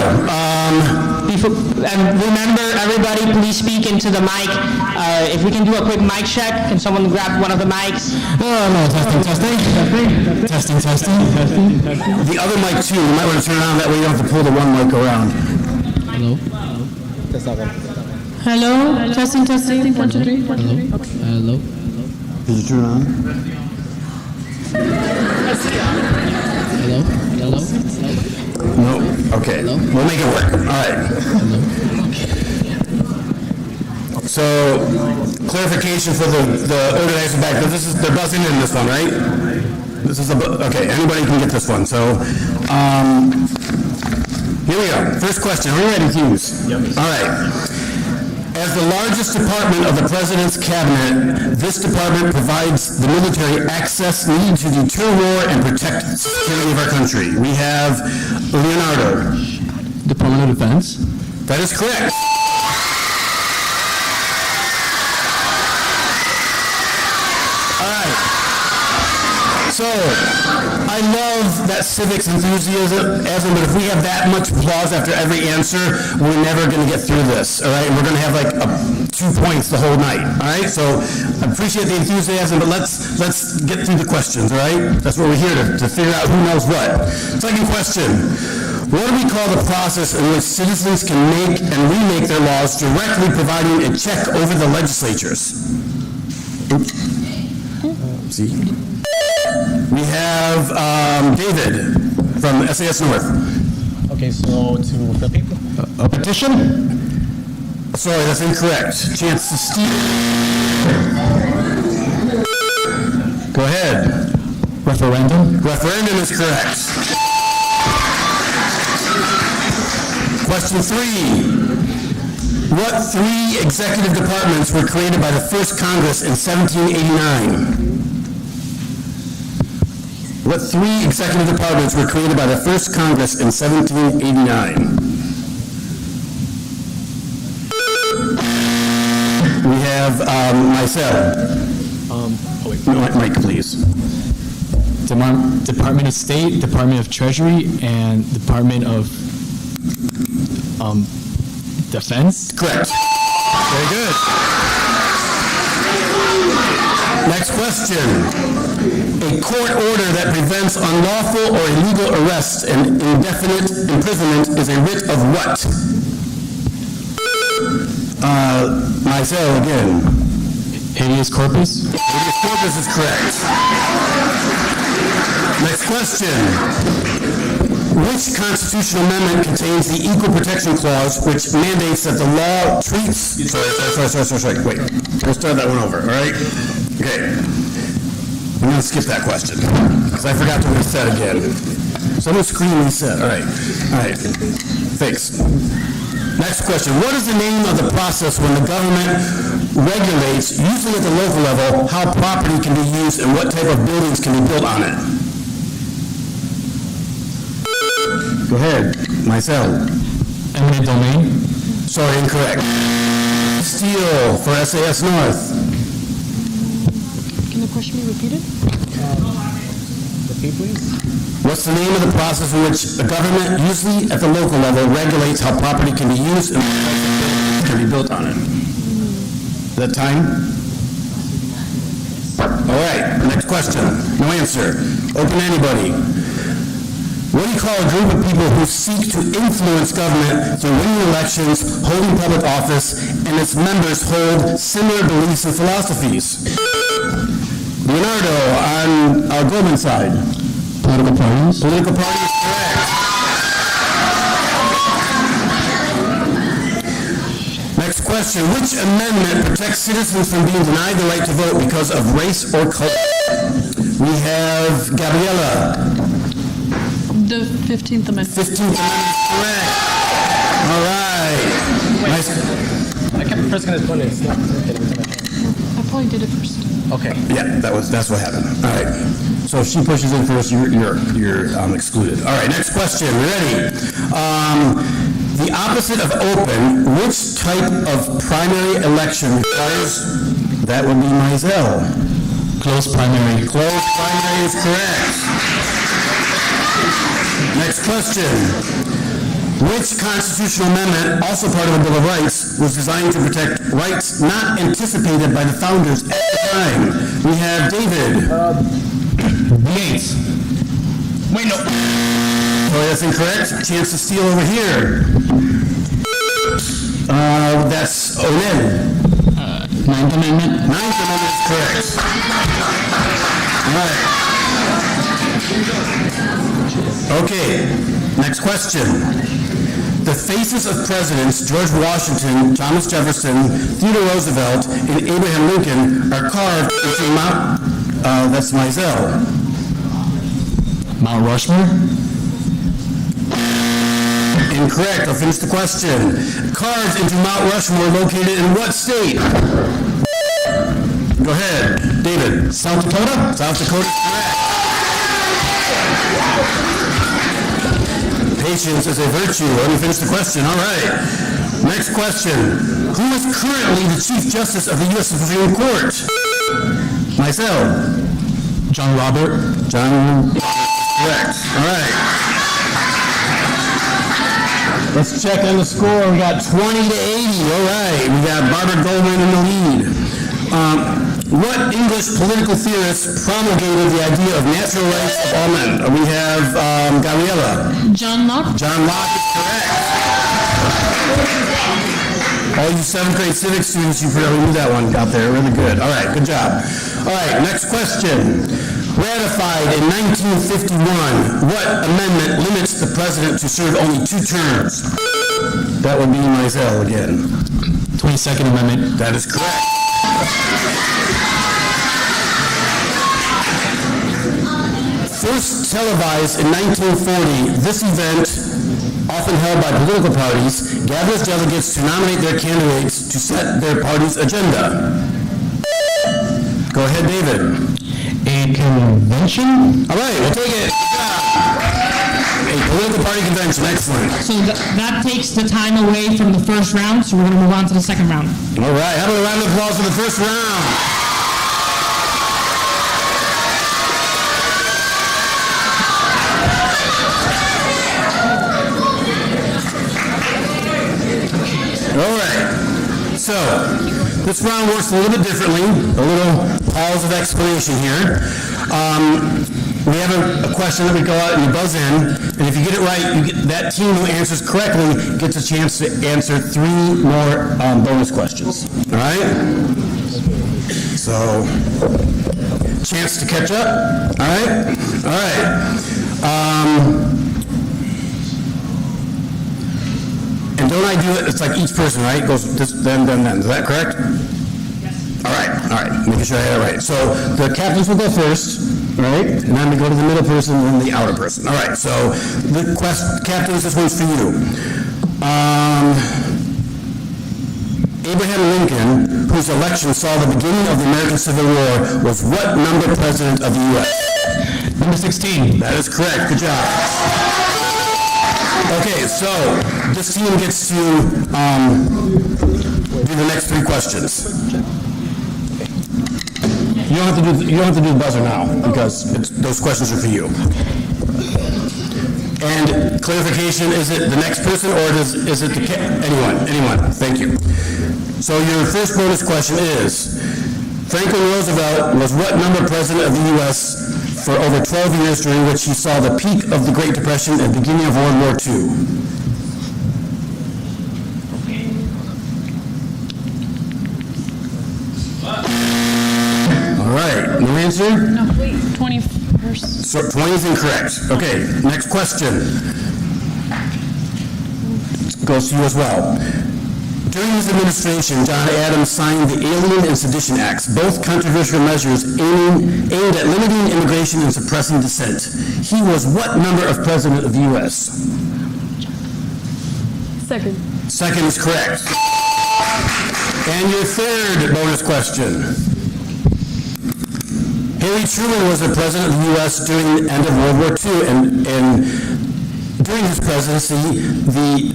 And remember, everybody, please speak into the mic. If we can do a quick mic check, can someone grab one of the mics? Testing. The other mic too, you might want to turn it on, that way you don't have to pull the one mic around. Hello? Testing. 1, 2, 3. Hello. Did you turn it on? Hello. No. Okay. We'll make it work. All right. So, clarification for the organizer back. They're buzzing in this one, right? This is okay. Anybody can get this one. So, here we go. First question. Are we ready, Hughes? Yep. All right. As the largest department of the President's cabinet, this department provides the military access needed to deter war and protect the security of our country. We have Leonardo. Department of Defense. That is correct. All right. So, I love that Civic's enthusiasm, but if we have that much applause after every answer, we're never going to get through this, all right? And we're going to have like 2 points the whole night, all right? So, I appreciate the enthusiasm, but let's get through the questions, all right? That's what we're here to figure out who knows what. Second question. What do we call the process in which citizens can make and remake their laws directly providing a check over the legislatures? Oops. See? We have David from SAS North. Okay, so to the people. A petition? Sorry, that's incorrect. Chance to steal. Go ahead. Referendum? Referendum is correct. Question 3. What 3 executive departments were created by the first Congress in 1789? What 3 executive departments were created by the first Congress in 1789? We have myself. Mike, please. Department of State, Department of Treasury, and Department of Defense? Correct. Very good. Next question. A court order that prevents unlawful or illegal arrest and indefinite imprisonment is a writ of what? Myself again. Habeas corpus? Habeas corpus is correct. Next question. Which constitutional amendment contains the Equal Protection Clause, which mandates that the law treats... Sorry. Wait. We'll start that one over, all right? Okay. I'm going to skip that question, because I forgot to reset again. Someone scream reset. All right. Thanks. Next question. What is the name of the process when the government regulates, usually at the local level, how property can be used and what type of buildings can be built on it? Go ahead. Myself. Eminent domain? Sorry, incorrect. Steele for SAS North. Can the question be repeated? Repeat, please. What's the name of the process in which the government, usually at the local level, regulates how property can be used and what can be built on it? Is that time? All right, next question. No answer. Open to anybody. What do you call a group of people who seek to influence government through winning elections, holding public office, and its members hold similar beliefs and philosophies? Leonardo, on Goldman's side. Political parties. Political party is correct. Next question. Which amendment protects citizens from being denied the right to vote because of race or color? We have Gabriela. The 15th Amendment. 15th Amendment is correct. All right. Nice. I kept pressing his button. It's not. I probably did it first. Okay. Yeah, that's what happened. All right. So if she pushes in first, you're excluded. All right, next question. Ready? The opposite of open, which type of primary election requires? That would be Mizell. Closed primary. Closed primary is correct. Next question. Which constitutional amendment, also part of the Bill of Rights, was designed to protect rights not anticipated by the founders at the time? We have David. The 8th. Wait, no. Oh, that's incorrect. Chance to steal over here. That's Onen. 9th Amendment. 9th Amendment is correct. All right. Okay, next question. The faces of presidents George Washington, Thomas Jefferson, Theodore Roosevelt, and Abraham Lincoln are carved into Mount, that's Mizell. Mount Rushmore. Incorrect. I'll finish the question. Carved into Mount Rushmore located in what state? Go ahead, David. South Dakota. South Dakota is correct. Patience is a virtue. Let me finish the question. All right. Next question. Who is currently the Chief Justice of the U.S. Supreme Court? Myself. John Robert. John. Correct. All right. Let's check on the score. We got 20 to 80. All right. We got Barbara Goldman in the lead. What English political theorist promulgated the idea of natural rights of all men? We have Gabriela. John Locke. John Locke is correct. All you 7th grade civic students, you really knew that one out there. Really good. All right, good job. All right, next question. Ratified in 1951, what amendment limits the president to serve only 2 terms? That would be Mizell again. 22nd Amendment. That is correct. First televised in 1940, this event, often held by political parties, gathers delegates to nominate their candidates to set their party's agenda. Go ahead, David. A convention? All right, we'll take it. Good job. A political party convention, excellent. So that takes the time away from the first round, so we're going to move on to the second round. All right, how about a round of applause for the first round? All right, so this round works a little bit differently, a little pause of explanation here. We have a question that we go out and you buzz in, and if you get it right, that team who answers correctly gets a chance to answer 3 more bonus questions. All right? So, chance to catch up. All right? All right. And don't I do it? It's like each person, right? Goes this, then. Is that correct? Yes. All right. Making sure I had it right. So the captains will go first, right? And then we go to the middle person and then the outer person. All right. So the captains, this one's for you. Abraham Lincoln, whose election saw the beginning of the American Civil War, was what number president of the U.S.? Number 16. That is correct. Good job. Okay, so this team gets to do the next 3 questions. You don't have to do the buzzer now because those questions are for you. And clarification: is it the next person or is it anyone? Thank you. So your first bonus question is: Franklin Roosevelt was what number president of the U.S. for over 12 years, during which he saw the peak of the Great Depression and beginning of World War II? All right, no answered? No, wait, 21st. So 20 is incorrect. Okay, next question. Goes to you as well. During his administration, John Adams signed the Alien and Sedition Acts, both controversial measures aimed at limiting immigration and suppressing dissent. He was what number of president of the U.S.? Second. Second is correct. And your third bonus question. Harry Truman was the president of the U.S. during the end of World War II, and during his presidency, the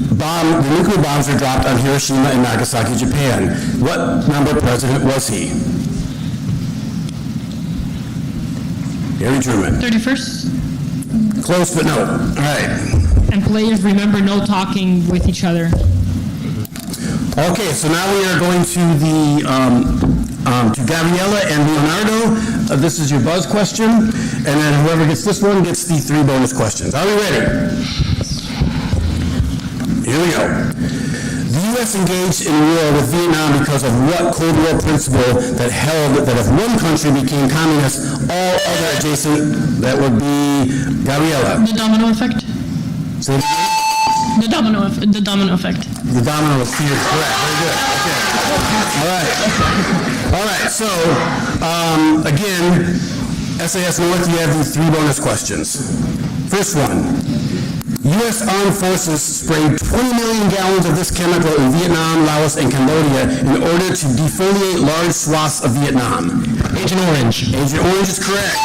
nuclear bombs were dropped on Hiroshima and Nagasaki, Japan. What number president was he? Harry Truman. 31st. Close, but no. All right. And players, remember, no talking with each other. Okay, so now we are going to to Gabriella and Leonardo. This is your buzz question, and then whoever gets this one gets the 3 bonus questions. Are we ready? Here we go. The U.S. engaged in war with Vietnam because of what Cold War principle that held that if one country became communist, all other adjacent, that would be Gabriella. The domino effect. Say it again. The domino effect. The domino effect, correct. Very good. Okay. All right, so, again, SAS North, you have these 3 bonus questions. First one. U.S. Armed Forces sprayed 20 million gallons of this chemical in Vietnam, Laos, and Cambodia in order to defoliate large swaths of Vietnam. Agent Orange. Agent Orange is correct.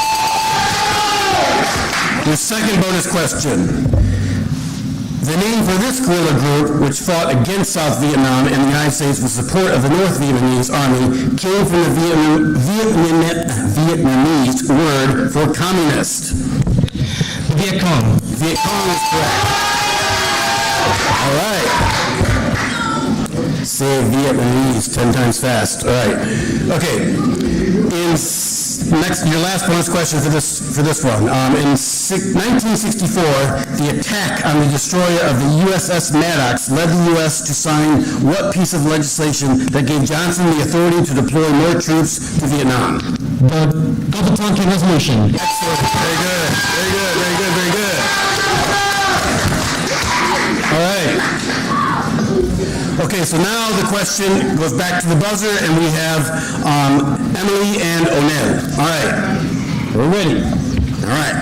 Your second bonus question. The name for this guerrilla group, which fought against South Vietnam and the United States with support of the North Vietnamese Army, came from the Vietnamese word for communist. Viet Cong. Viet Cong is correct. All right. Say Vietnamese 10 times fast. All right. Okay. Your last bonus question for this one. In 1964, the attack on the destroyer of the USS Maddox led the U.S. to sign what piece of legislation that gave Johnson the authority to deploy more troops to Vietnam? The Double Tonkin Resolution. Excellent. Very good. Very good. Very good. Very good. All right. Okay, so now the question goes back to the buzzer, and we have Emily and Onel. All right. We're ready. All right.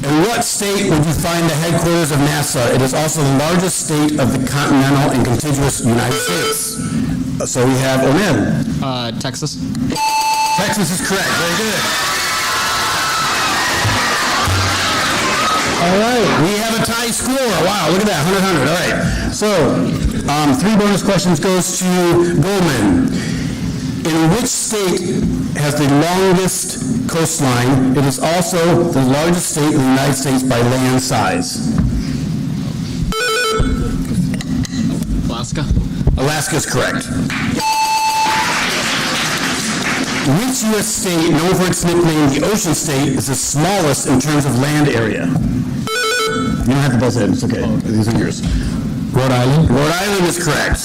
In what state would you find the headquarters of NASA? It is also the largest state of the continental and contiguous United States. So we have Onel. Texas. Texas is correct. Very good. All right, we have a tie score. Wow, look at that, 100-100. All right, so 3 bonus questions goes to Goldman. In which state has the longest coastline? It is also the largest state in the United States by land size. Alaska. Alaska is correct. Which U.S. state, known for its nickname, the Ocean State, is the smallest in terms of land area? You don't have to buzz in, it's okay. These are yours. Rhode Island. Rhode Island is correct.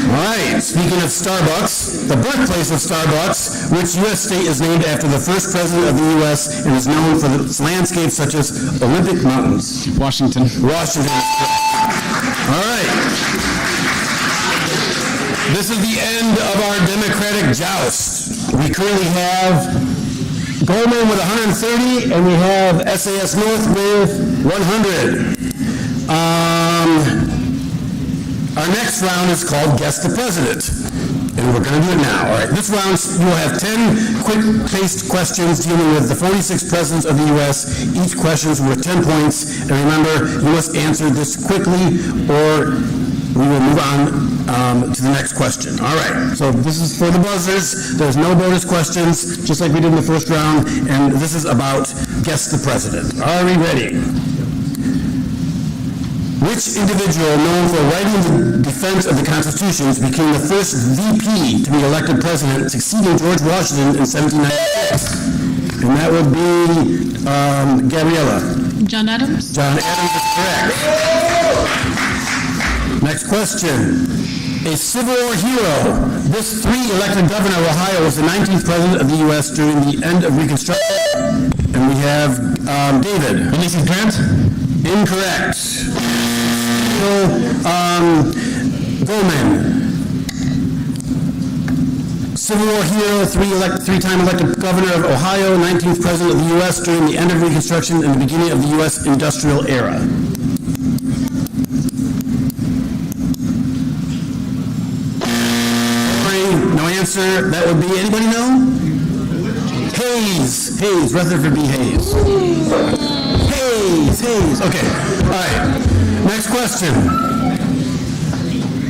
All right, speaking of Starbucks, the birthplace of Starbucks, which U.S. state is named after the first president of the U.S. and is known for its landscapes such as Olympic Mountains? Washington. Washington is correct. All right. This is the end of our Democratic joust. We currently have Goldman with 130, and we have SAS North with 100. Our next round is called Guess the President, and we're going to do it now. All right, this round you will have 10 quick-paced questions dealing with the 46 presidents of the U.S. Each question is worth 10 points, and remember, you must answer this quickly, or we will move on to the next question. All right, so this is for the buzzers. There's no bonus questions, just like we did in the first round, and this is about Guess the President. Are we ready? Which individual known for writing the defense of the Constitution became the first VP to be elected president, succeeding George Washington in 1796? And that would be Gabriella. John Adams. John Adams is correct. Next question. A Civil War hero, this 3 elected governor of Ohio was the 19th president of the U.S. during the end of Reconstruction. And we have David. Ulysses Grant? Incorrect. Goldman. Civil War hero, 3-time elected governor of Ohio, 19th president of the U.S. during the end of Reconstruction and the beginning of the U.S. industrial era. No answer. That would be, anybody know? Hayes. Rutherford B. Hayes. Hayes. Okay. All right. Next question.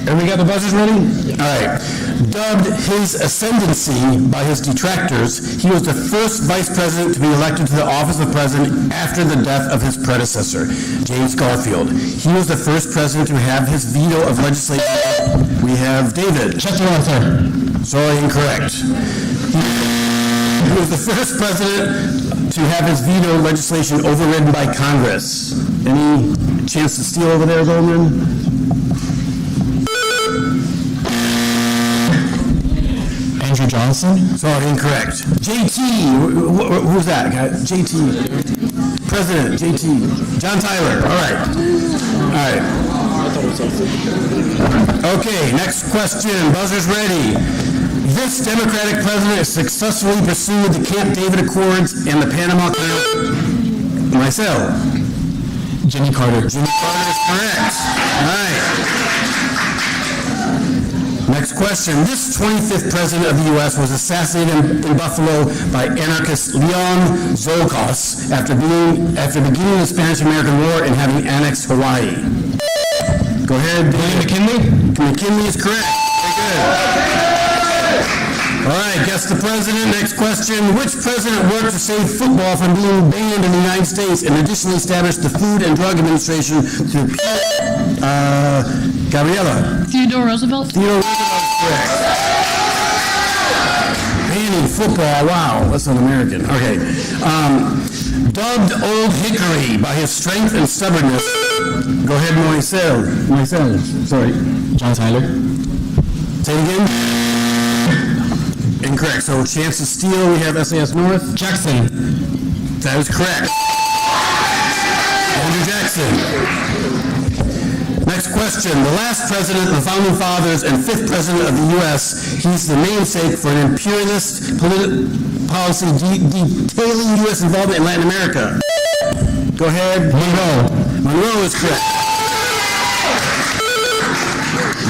And we got the buzzers ready? All right. Dubbed his ascendancy by his detractors, he was the first vice president to be elected to the office of president after the death of his predecessor, James Garfield. He was the first president to have his veto of legislation. We have David. Chester Arthur. Sorry, incorrect. He was the first president to have his veto legislation overridden by Congress. Any chance to steal over there, Goldman? Andrew Johnson? Sorry, incorrect. JT, who's that guy? JT. President, JT. John Tyler, all right. Okay, next question, buzzer's ready. This Democratic president successfully pursued the Camp David Accords and the Panama Canal. Myself. Jimmy Carter. Jimmy Carter is correct. All right. Next question. This 25th president of the U.S. was assassinated in Buffalo by anarchist Leon Zolkos after beginning the Spanish-American War and having annexed Hawaii. Go ahead. William McKinley? McKinley is correct. Very good. All right, guess the president. Next question. Which president worked to save football from being banned in the United States and additionally established the Food and Drug Administration through Gabriela? Theodore Roosevelt? Theodore Roosevelt is correct. Banning football, wow, that's un-American. Okay. Dubbed Old Hickory by his strength and stubbornness. Go ahead, Moiselle. Sorry. John Tyler. Say it again. Incorrect. So chance to steal, we have SAS North. Jackson. That is correct. Andrew Jackson. Next question. The last president of the Founding Fathers and 5th president of the U.S., he's the namesake for an imperialist policy detailing U.S. involvement in Latin America. Go ahead. Monroe is correct.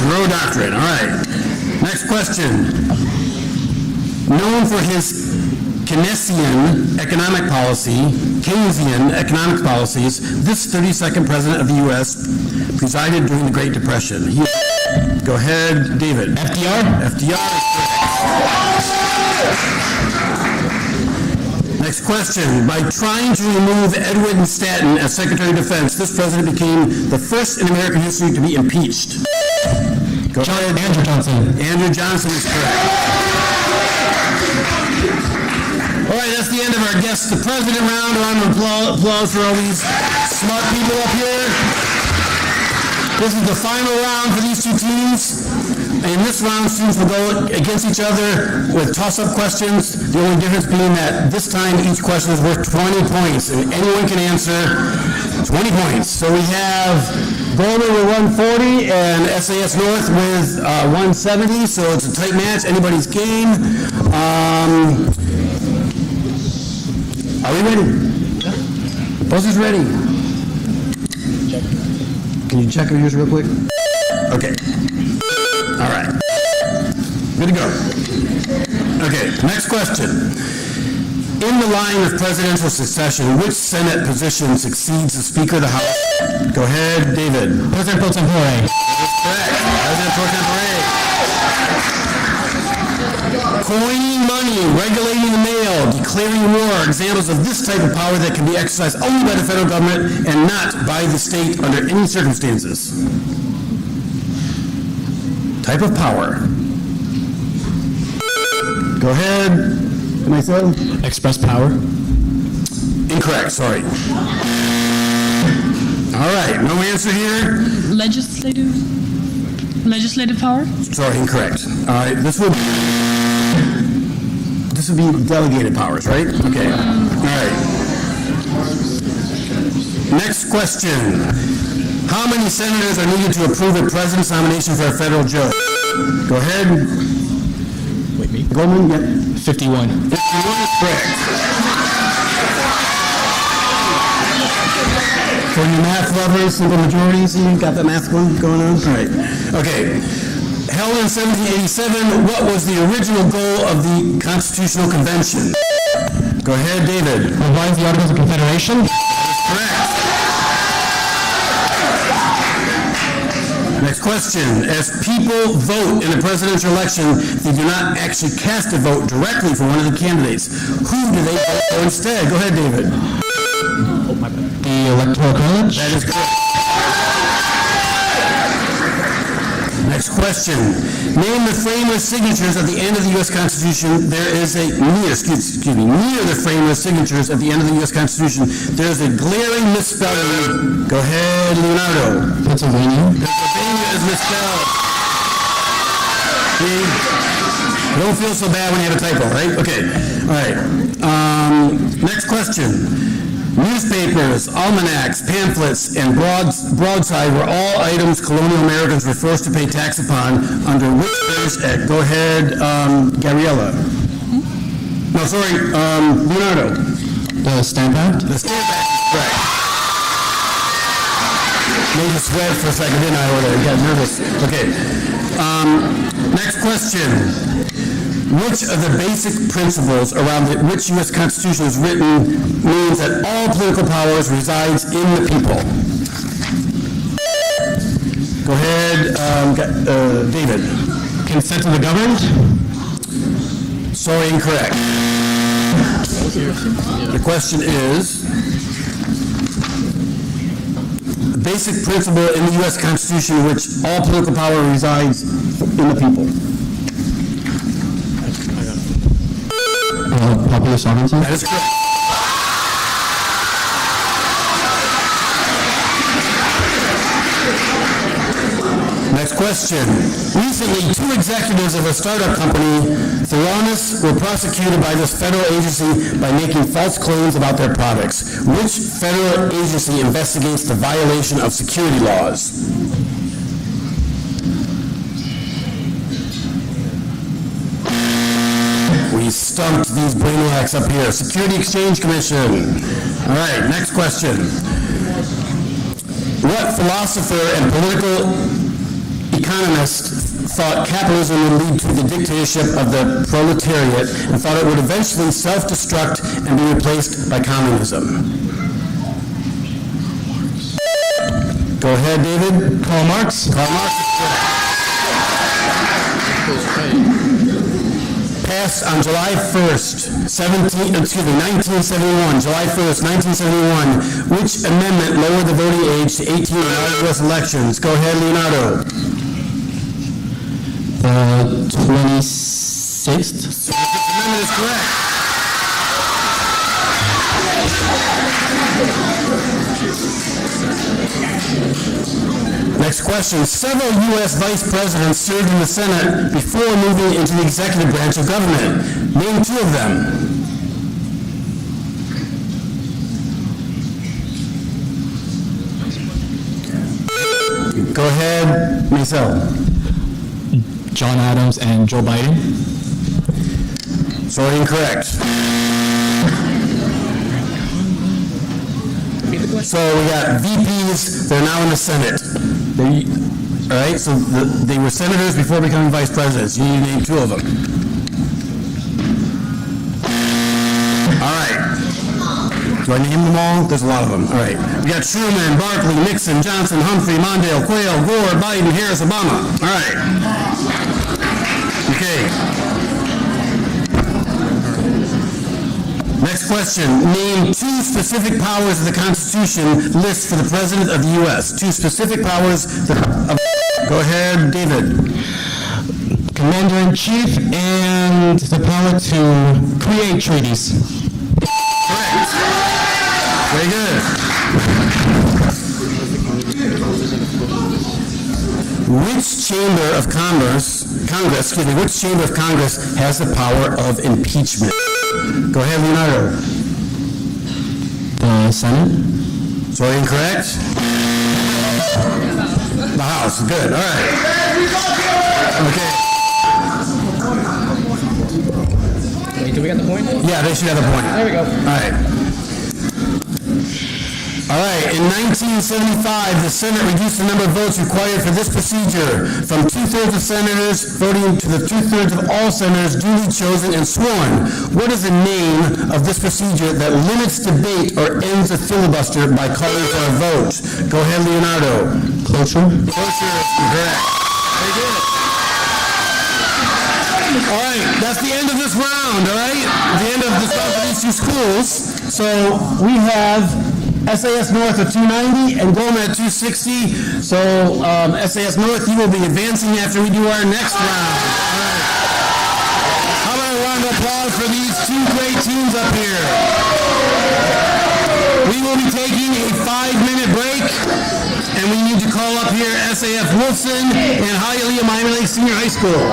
Monroe Doctrine. All right. Next question. Known for his Keynesian economic policies, this 32nd president of the U.S. presided during the Great Depression. Go ahead, David. FDR? FDR is correct. Next question. By trying to remove Edwin Stanton as Secretary of Defense, this president became the first in American history to be impeached. Go ahead. Andrew Johnson. Andrew Johnson is correct. All right, that's the end of our Guess the President round. A round of applause for all these smart people up here. This is the final round for these two teams. In this round, students will go against each other with toss-up questions. The only difference being that this time each question is worth 20 points, and anyone can answer 20 points. So we have Goldman with 140 and SAS North with 170, so it's a tight match, anybody's game. Are we ready? Buzzer's ready. Can you check yours real quick? Okay. All right. Good to go. Okay, next question. In the line of presidential succession, which Senate position succeeds the Speaker of the House? Go ahead, David. President pro tempore. That's correct. President pro tempore. Coining money, regulating the mail, declaring war, examples of this type of power that can be exercised only by the federal government and not by the state under any circumstances. Type of power. Go ahead. Myself? Express power. Incorrect, sorry. All right, no answer here. Legislative? Legislative power? Sorry, incorrect. All right, this would be delegated powers, right? Okay. All right. Next question. How many senators are needed to approve a president's nomination for a federal judge? Go ahead. Wait, me? Goldman, yeah. 51. 51 is correct. For you math lovers, simple majorities, you got the math one going on? All right. Okay. Held in 1787, what was the original goal of the Constitutional Convention? Go ahead, David. Revise the Articles of Confederation? Correct. Next question. As people vote in a presidential election, they do not actually cast a vote directly for one of the candidates. Who do they vote for instead? Go ahead, David. The Electoral College? That is correct. Next question. Name the framers' signatures at the end of the U.S. Constitution. There is a, near the framers' signatures at the end of the U.S. Constitution, there is a glaring misspelling. Go ahead, Leonardo. Pennsylvania? Pennsylvania is misspelled. See? Don't feel so bad when you have a typo, right? Okay. All right. Next question. Newspapers, almanacs, pamphlets, and broadside were all items colonial Americans were forced to pay tax upon under which there's act. Go ahead, Gabriella. No, sorry, Leonardo. The Stamp Act? The Stamp Act is correct. Made you sweat for a second, didn't I? I got nervous. Okay. Next question. Which of the basic principles around which U.S. Constitution is written means that all political powers resides in the people? Go ahead, David. Consent of the governed? Sorry, incorrect. The question is, the basic principle in the U.S. Constitution in which all political power resides in the people. Popular sovereignty? That is correct. Next question. Recently, 2 executives of a startup company, Theranos, were prosecuted by this federal agency by making false claims about their products. Which federal agency investigates the violation of security laws? We stumped these brainiacs up here. Security Exchange Commission. All right, next question. What philosopher and political economist thought capitalism would lead to the dictatorship of the proletariat and thought it would eventually self-destruct and be replaced by communism? Go ahead, David. Karl Marx? Karl Marx is correct. Passed on July 1st, 1971, July 1st, 1971, which amendment lowered the voting age to 18 in all U.S. elections? Go ahead, Leonardo. The 26th? This amendment is correct. Next question. Several U.S. vice presidents served in the Senate before moving into the executive branch of government. Name 2 of them. Go ahead, Maisel. John Adams and Joe Biden? Sorry, incorrect. So we got VPs, they're now in the Senate. All right, so they were senators before becoming vice presidents. You need to name 2 of them. All right. Do I name them all? There's a lot of them. All right. We got Truman, Barkley, Nixon, Johnson, Humphrey, Mondale, Quayle, Gore, Biden, Harris, Obama. All right. Okay. Next question. Name 2 specific powers of the Constitution list for the President of the U.S. 2 specific powers of... Go ahead, David. Commander-in-Chief and the power to create treaties. Correct. Very good. Which chamber of which chamber of Congress has the power of impeachment? Go ahead, Leonardo. The Senate? So incorrect? The House, good, all right. Okay. Wait, do we get the point? Yeah, they should have the point. There we go. All right. All right, in 1975, the Senate reduced the number of votes required for this procedure from 2/3 of senators voting to the 2/3 of all senators duly chosen and sworn. What is the name of this procedure that limits debate or ends a filibuster by calling for a vote? Go ahead, Leonardo. Cloture? Cloture is correct. Very good. All right, that's the end of this round, all right? The end of this round for these two schools. So we have SAS North at 290 and Goma at 260. So SAS North, you will be advancing after we do our next round. All right. How about a round of applause for these two great teams up here? We will be taking a 5-minute break, and we need to call up here SAF Wilson and Hialeah Miami-Dade Senior High School.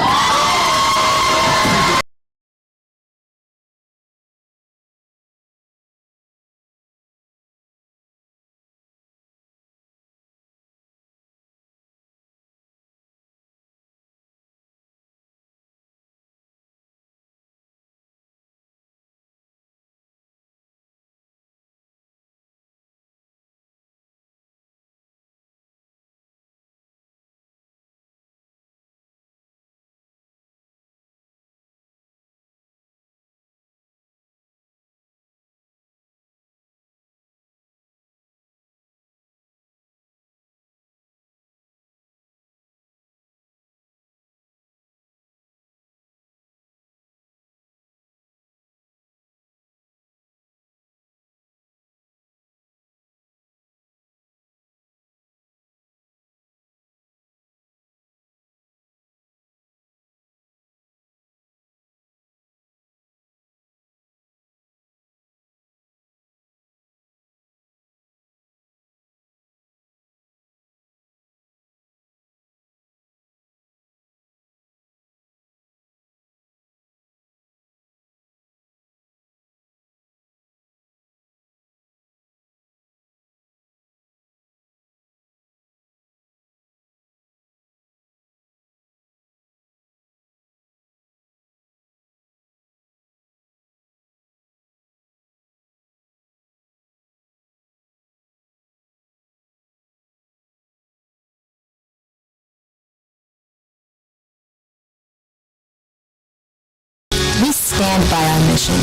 We stand by our mission.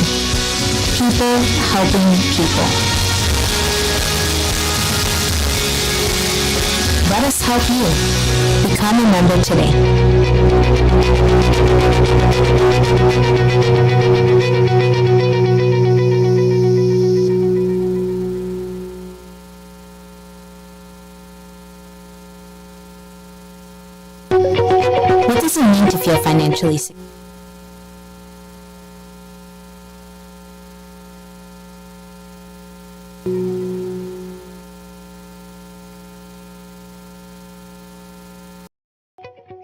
People helping people. Let us help you. Become a member today. What does it mean to feel financially secure?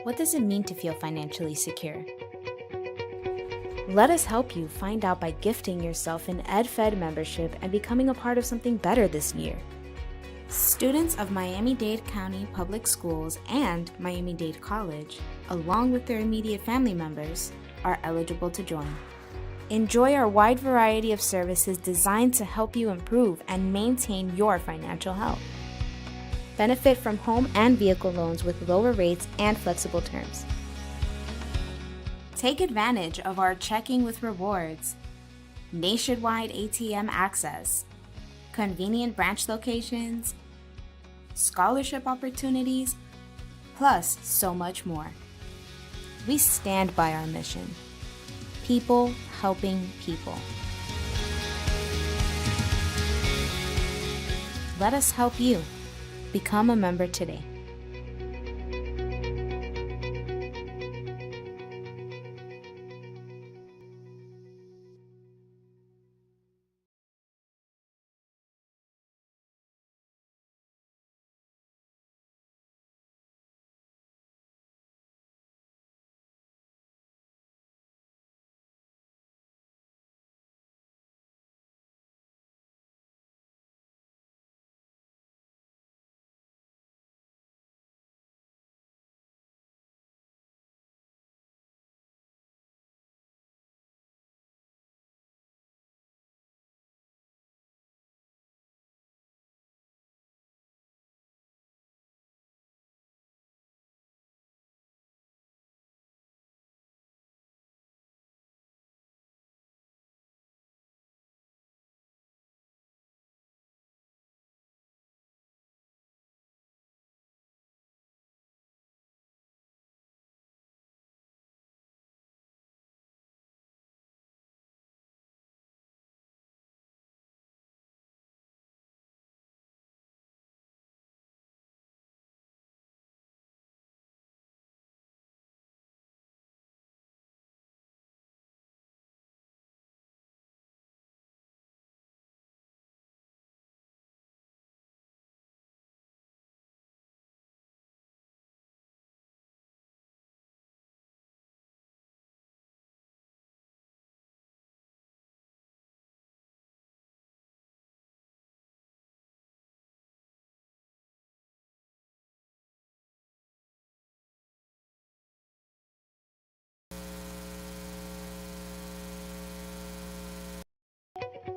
What does it mean to feel financially secure? Let us help you find out by gifting yourself an EdFed membership and becoming a part of something better this year. Students of Miami-Dade County Public Schools and Miami-Dade College, along with their immediate family members, are eligible to join. Enjoy our wide variety of services designed to help you improve and maintain your financial health. Benefit from home and vehicle loans with lower rates and flexible terms. Take advantage of our checking with rewards, nationwide ATM access, convenient branch locations, scholarship opportunities, plus so much more. We stand by our mission. People helping people. Let us help you. Become a member today.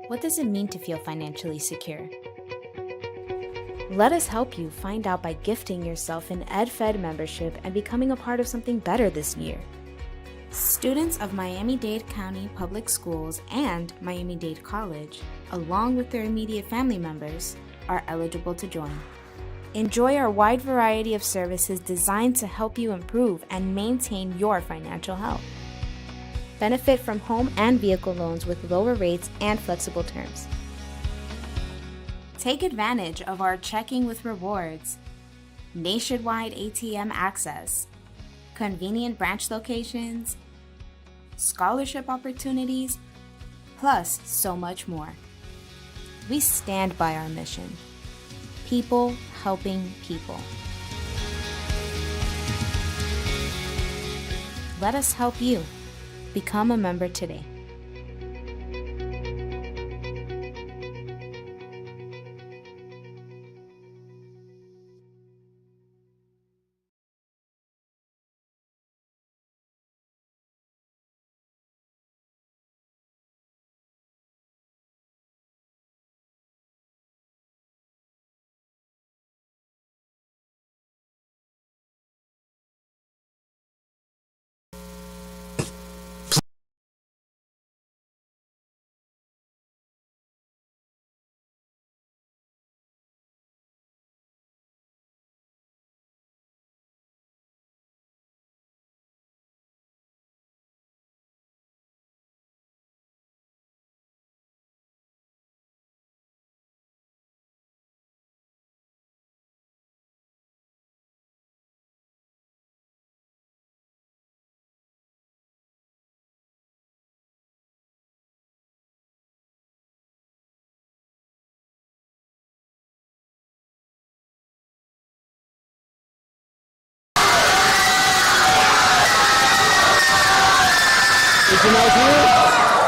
What does it mean to feel financially secure? Let us help you find out by gifting yourself an EdFed membership and becoming a part of something better this year. Students of Miami-Dade County Public Schools and Miami-Dade College, along with their immediate family members, are eligible to join. Enjoy our wide variety of services designed to help you improve and maintain your financial health. Benefit from home and vehicle loans with lower rates and flexible terms. Take advantage of our checking with rewards, nationwide ATM access, convenient branch locations, scholarship opportunities, plus so much more. We stand by our mission. People helping people. Let us help you. Become a member today.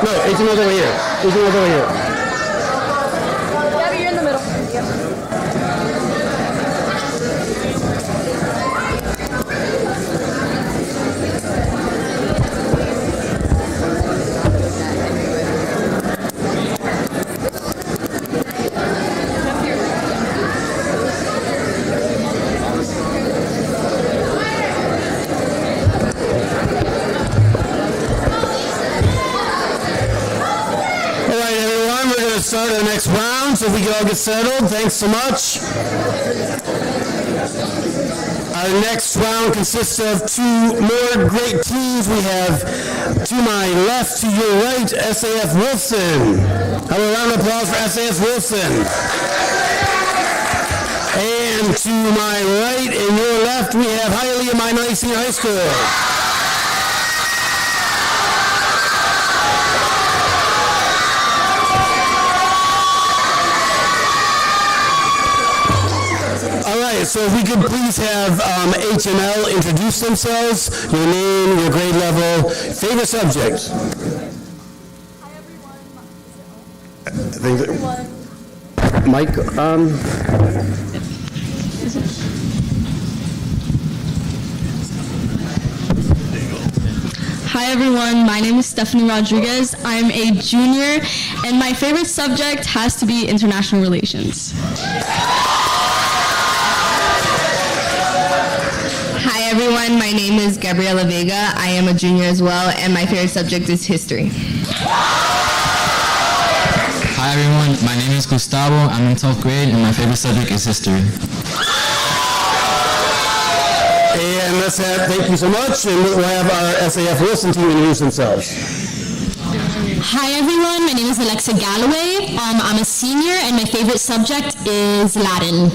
No, 18 miles over here. 18 miles over here. Yeah, but you're in the middle. Yep. Start the next round so we can all get settled. Thanks so much. Our next round consists of two more great teams. We have to my left, to your right, SAF Wilson. Have a round of applause for SAF Wilson. And to my right and your left, we have Hialeah Miami Senior High School. So if we could please have HML introduce themselves, your name, your grade level, favorite subject. Mike, Hi everyone, my name is Stephanie Rodriguez. I'm a junior and my favorite subject has to be international relations. Hi everyone, my name is Gabriela Vega. I am a junior as well, and my favorite subject is history. Hi everyone, my name is Gustavo. I'm in 12th grade, and my favorite subject is history. And let's have, thank you so much, and we'll have our SAF Wilson team introduce themselves. Hi everyone, my name is Alexa Galloway. I'm a senior, and my favorite subject is Latin.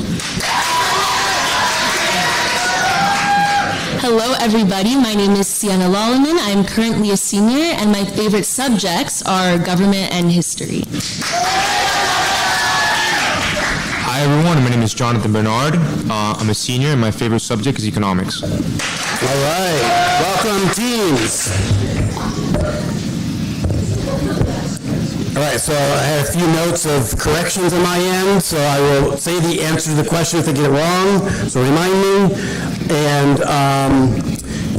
Hello everybody, my name is Sienna Lolliman. I'm currently a senior and my favorite subjects are government and history. Hi everyone, my name is Jonathan Bernard. I'm a senior and my favorite subject is economics. All right, welcome teams. All right, so I have a few notes of corrections on my end, so I will say the answer to the question if I get it wrong, so remind me. And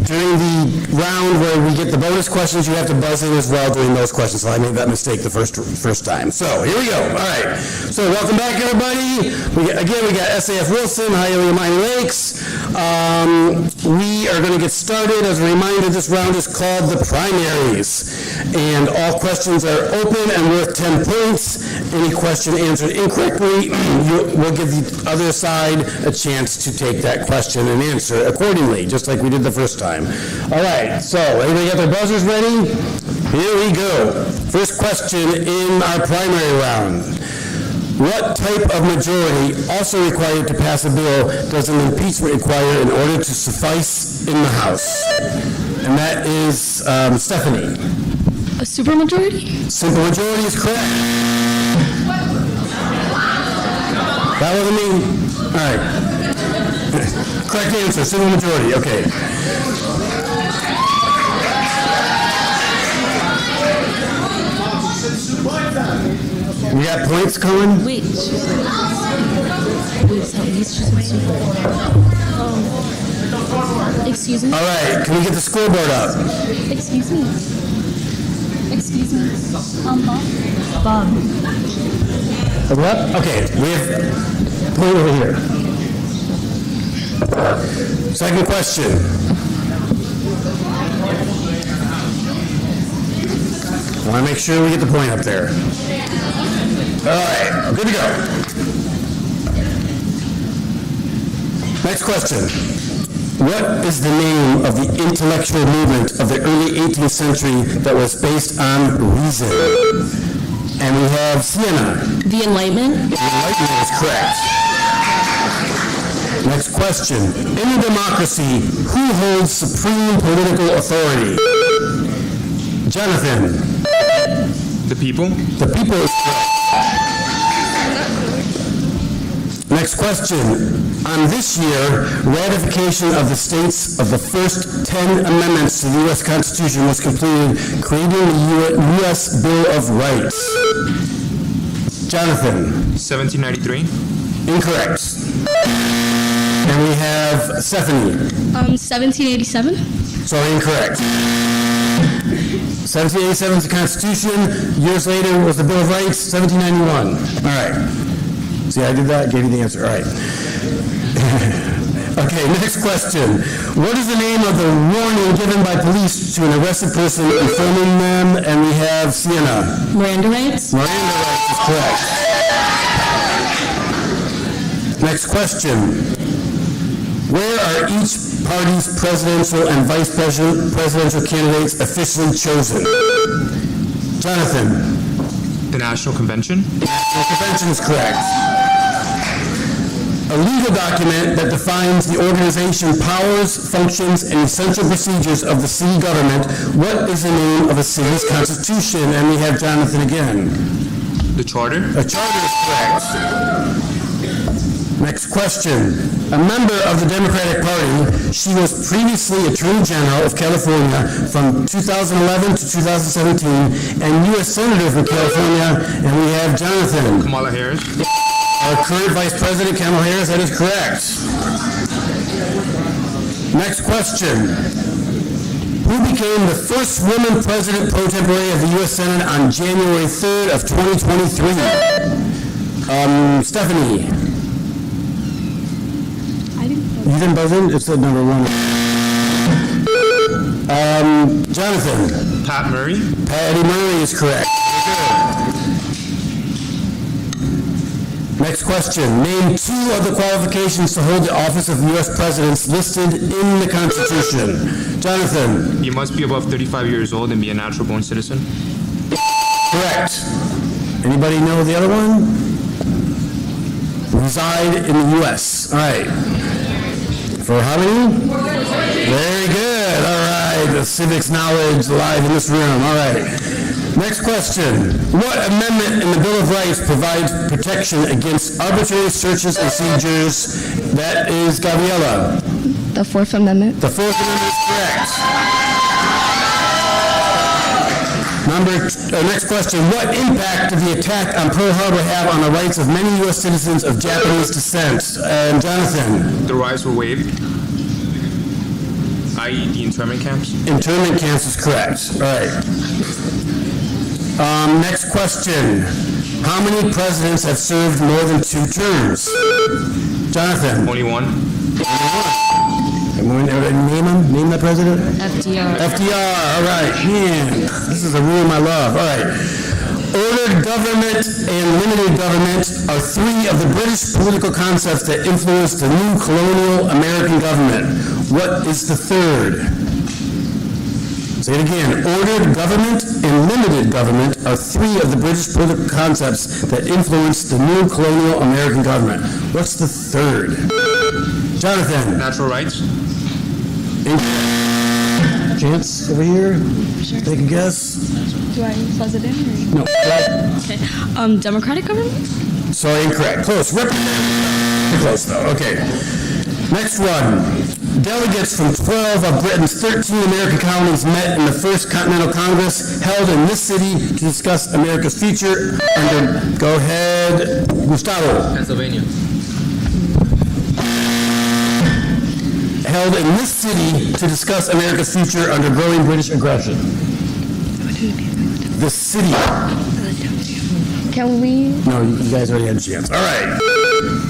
during the round where we get the bonus questions, you have to buzz in as well during those questions. So I made that mistake the first time. So here we go. All right. So welcome back, everybody. We got SAF Wilson, Hialeah Miami Lakes. We are going to get started. As a reminder, this round is called the primaries. And all questions are open and worth 10 points. Any question answered incorrectly, we'll give the other side a chance to take that question and answer accordingly, just like we did the first time. All right, so everybody got their buzzers ready? Here we go. First question in our primary round. What type of majority, also required to pass a bill, does an impeachment require in order to suffice in the House? And that is Stephanie. A supermajority? Simple majority is correct. That wasn't me. All right. Correct answer, simple majority. Okay. We got points coming? Wait. Excuse me? All right, can we get the scoreboard up? Excuse me. Excuse me. Bob. What? Okay, we have point over here. Second question. I want to make sure we get the point up there. All right, good to go. Next question. What is the name of the intellectual movement of the early 18th century that was based on reason? And we have Sienna. The Enlightenment? The Enlightenment is correct. Next question. In a democracy, who holds supreme political authority? Jonathan. The people? The people is correct. Next question. On this year, ratification of the states of the first 10 amendments to the U.S. Constitution was completed, creating the U.S. Bill of Rights. Jonathan. 1793? Incorrect. And we have Stephanie. 1787? Sorry, incorrect. 1787 is the Constitution. Years later was the Bill of Rights, 1791. All right. See, I did that, gave you the answer. All right. Okay, next question. What is the name of the warning given by police to an arrested person informing them? And we have Sienna. Miranda rights? Miranda rights is correct. Next question. Where are each party's presidential and vice presidential candidates officially chosen? Jonathan. The National Convention? National Convention is correct. A legal document that defines the organization, powers, functions, and essential procedures of the city government. What is the name of a city's constitution? And we have Jonathan again. The Charter? A charter is correct. Next question. A member of the Democratic Party, she was previously Attorney General of California from 2011 to 2017, and U.S. Senator from California, and we have Jonathan. Kamala Harris? Our current Vice President, Kamala Harris, that is correct. Next question. Who became the first woman president pro tempore of the U.S. Senate on January 3rd of 2023? Stephanie. You didn't buzz in? It's the number one. Jonathan. Pat Murray? Patty Murray is correct. Next question. Name two of the qualifications to hold the office of U.S. President listed in the Constitution. Jonathan. You must be above 35 years old and be a natural-born citizen. Correct. Anybody know the other one? Reside in the U.S. All right. For how many? Very good. All right. The civics knowledge live in this room. All right. Next question. What amendment in the Bill of Rights provides protection against arbitrary searches and seizures? That is Gabriela. The Fourth Amendment. The Fourth Amendment is correct. Next question. What impact did the attack on Pearl Harbor have on the rights of many U.S. citizens of Japanese descent? And Jonathan. The rights were waived. i.e. the internment camps. Internment camps is correct. All right. Next question. How many presidents have served more than 2 terms? Jonathan? Only one. Name him? Name that president? FDR. FDR, all right. Man, this is a room I love. All right. Ordered government and limited government are 3 of the British political concepts that influenced the new colonial American government. What is the third? Say it again. Ordered government and limited government are 3 of the British political concepts that influenced the new colonial American government. What's the third? Jonathan. Natural rights. Chance over here. Sure. Take a guess. Do I buzz it in? Or? No. Okay. Democratic government? Sorry, incorrect. Close. Close though. Okay. Next one. Delegates from 12 of Britain's 13 American colonies met in the First Continental Congress held in this city to discuss America's future under, go ahead, Gustavo. Pennsylvania. Held in this city to discuss America's future under growing British aggression. The city. Can we? No, you guys already had a chance. All right.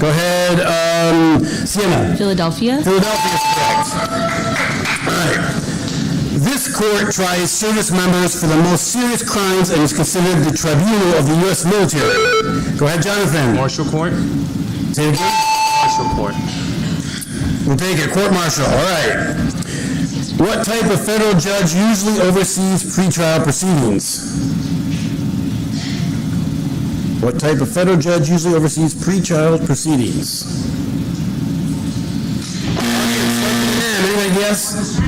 Go ahead, Sienna. Philadelphia. Philadelphia is correct. All right. This court tries service members for the most serious crimes and is considered the tribunal of the U.S. military. Go ahead, Jonathan. Martial court. Say it again. Martial court. We'll take it. Court-martial. All right. What type of federal judge usually oversees pretrial proceedings? What type of federal judge usually oversees pretrial proceedings? Anybody guess?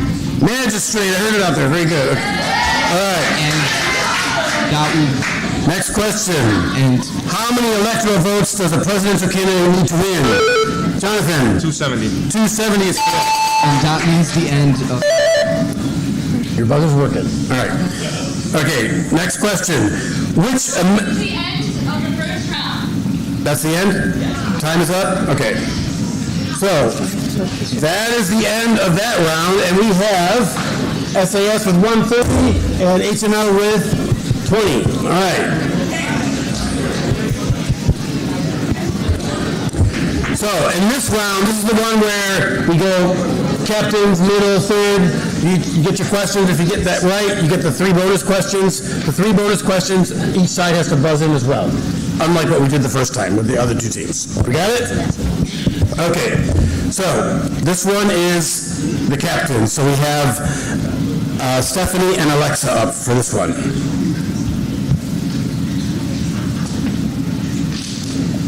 Magistrate. I heard it out there. Very good. All right. And next question. And how many electoral votes does a presidential candidate need to win? Jonathan. 270. 270 is correct. And that means the end of... Your buzzer's working. All right. Okay, next question. Which... the end of the first round. That's the end? Yes. Time is up? Okay. So, that is the end of that round, and we have SAS with 130 and HML with 20. All right. So, in this round, this is the one where we go captains, middle, third. You get your questions. If you get that right, you get the 3 bonus questions. The 3 bonus questions, each side has to buzz in as well, unlike what we did the first time with the other 2 teams. We got it? Okay. So, this one is the captain. So we have Stephanie and Alexa up for this one.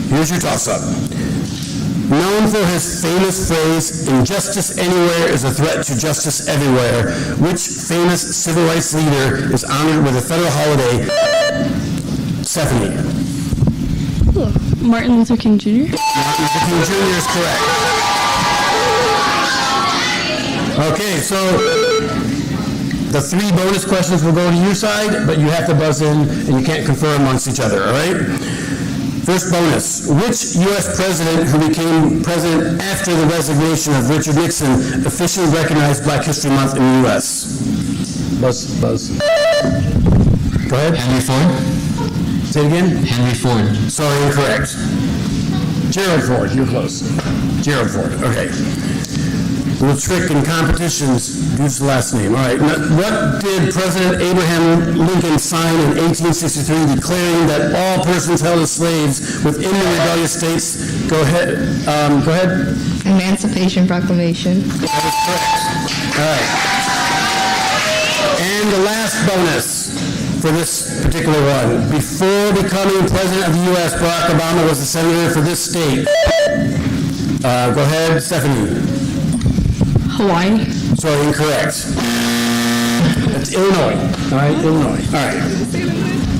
Here's your toss-up. Known for his famous phrase, "Injustice anywhere is a threat to justice everywhere," which famous civil rights leader is honored with a federal holiday? Stephanie. Martin Luther King Jr. Martin Luther King Jr. is correct. Okay, so the 3 bonus questions will go to your side, but you have to buzz in and you can't confer amongst each other, all right? First bonus. Which U.S. president who became president after the resignation of Richard Nixon officially recognized Black History Month in the U.S.? Buzz. Go ahead. Henry Ford. Say it again. Henry Ford. Sorry, incorrect. Gerald Ford. You're close. Gerald Ford. Okay. Little trick in competitions, use the last name. All right. Now, what did President Abraham Lincoln sign in 1863 declaring that all persons held as slaves within the rebellious states? Go ahead. Go ahead. Emancipation Proclamation. That is correct. All right. And the last bonus for this particular one. Before becoming president of the U.S., Barack Obama was the senator for this state. Go ahead, Stephanie. Hawaii. Sorry, incorrect. It's Illinois. All right, Illinois. All right.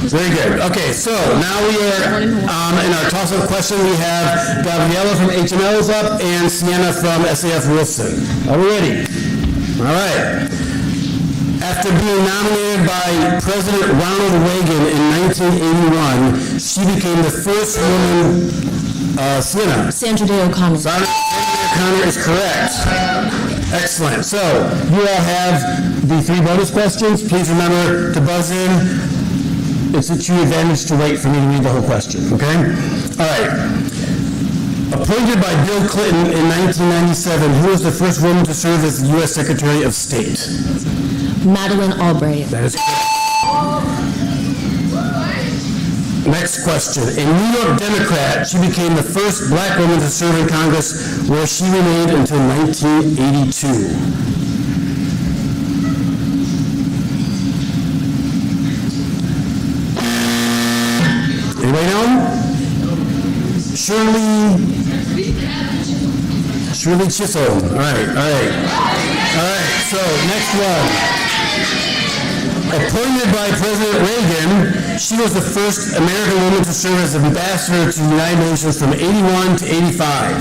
Very good. Okay, so now we are in our toss-up question. We have Gabriella from HML is up and Sienna from SAF Wilson. Are we ready? All right. After being nominated by President Ronald Reagan in 1981, she became the first woman, Sienna. Sandra Day O'Connor. Sandra Day O'Connor is correct. Excellent. So you all have the 3 bonus questions. Please remember to buzz in. It's at your advantage to wait for me to read the whole question, okay? All right. Appointed by Bill Clinton in 1997, who was the first woman to serve as the U.S. Secretary of State? Madeleine Albright. That is correct. Next question. A New York Democrat, she became the first black woman to serve in Congress, where she remained until 1982. Anybody know? Shirley Chisholm. All right. So next one. Appointed by President Reagan, she was the first American woman to serve as ambassador to the United Nations from 81 to 85.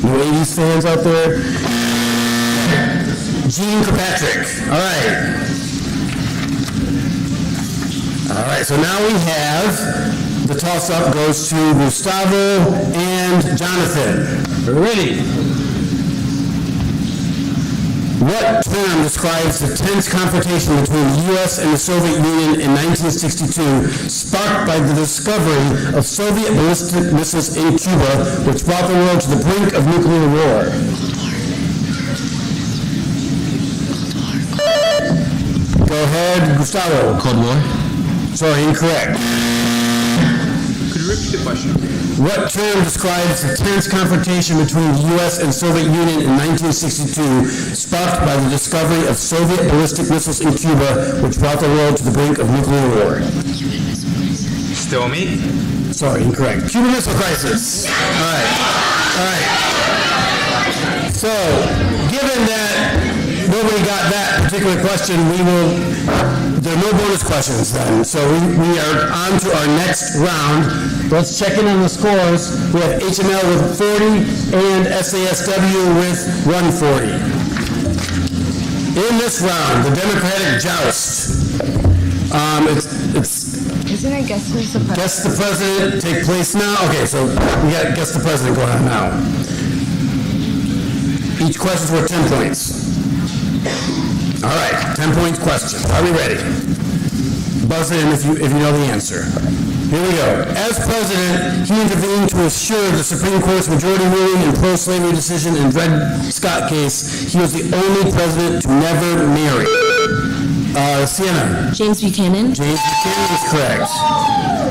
No 80s fans out there? Jean Kirkpatrick. All right, so now we have the toss-up goes to Gustavo and Jonathan. Ready? What term describes the tense confrontation between the U.S. and the Soviet Union in 1962, sparked by the discovery of Soviet ballistic missiles in Cuba, which brought the world to the brink of nuclear war? Go ahead, Gustavo. Cold War. Sorry, incorrect. Could you repeat the question? What term describes the tense confrontation between the U.S. and Soviet Union in 1962, sparked by the discovery of Soviet ballistic missiles in Cuba, which brought the world to the brink of nuclear war? Stalemate. Sorry, incorrect. Cuban Missile Crisis. All right. So, given that nobody got that particular question, there are no bonus questions then. So we are on to our next round. Let's check in on the scores. We have HML with 40 and SASW with 140. In this round, the Democratic joust. Isn't it Guess Who's the President? Guess the President take place now. Okay, so we got Guess the President going on now. Each question is worth 10 points. All right, 10 points question. Are we ready? Buzz in if you know the answer. Here we go. As president, he intervened to assure the Supreme Court's majority ruling and pro-slavery decision in Dred Scott case. He was the only president to never marry. Sienna. James Buchanan. James Buchanan is correct.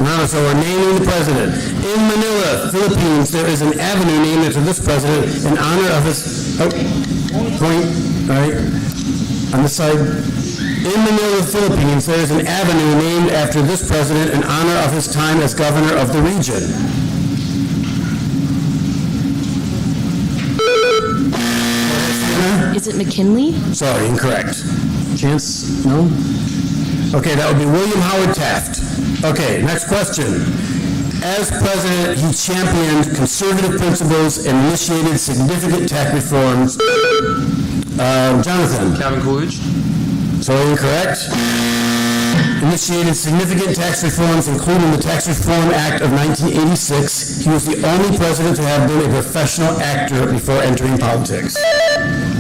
Now, so we're naming the president. In Manila, Philippines, there is an avenue named after this president in honor of his... point. All right. On this side. In Manila, Philippines, there is an avenue named after this president in honor of his time as governor of the region. Is it McKinley? Sorry, incorrect. Chance? No? Okay, that would be William Howard Taft. Okay, next question. As president, he championed conservative principles and initiated significant tax reforms. Jonathan? Calvin Coolidge. Sorry, incorrect. Initiated significant tax reforms, including the Tax Reform Act of 1986. He was the only president to have been a professional actor before entering politics.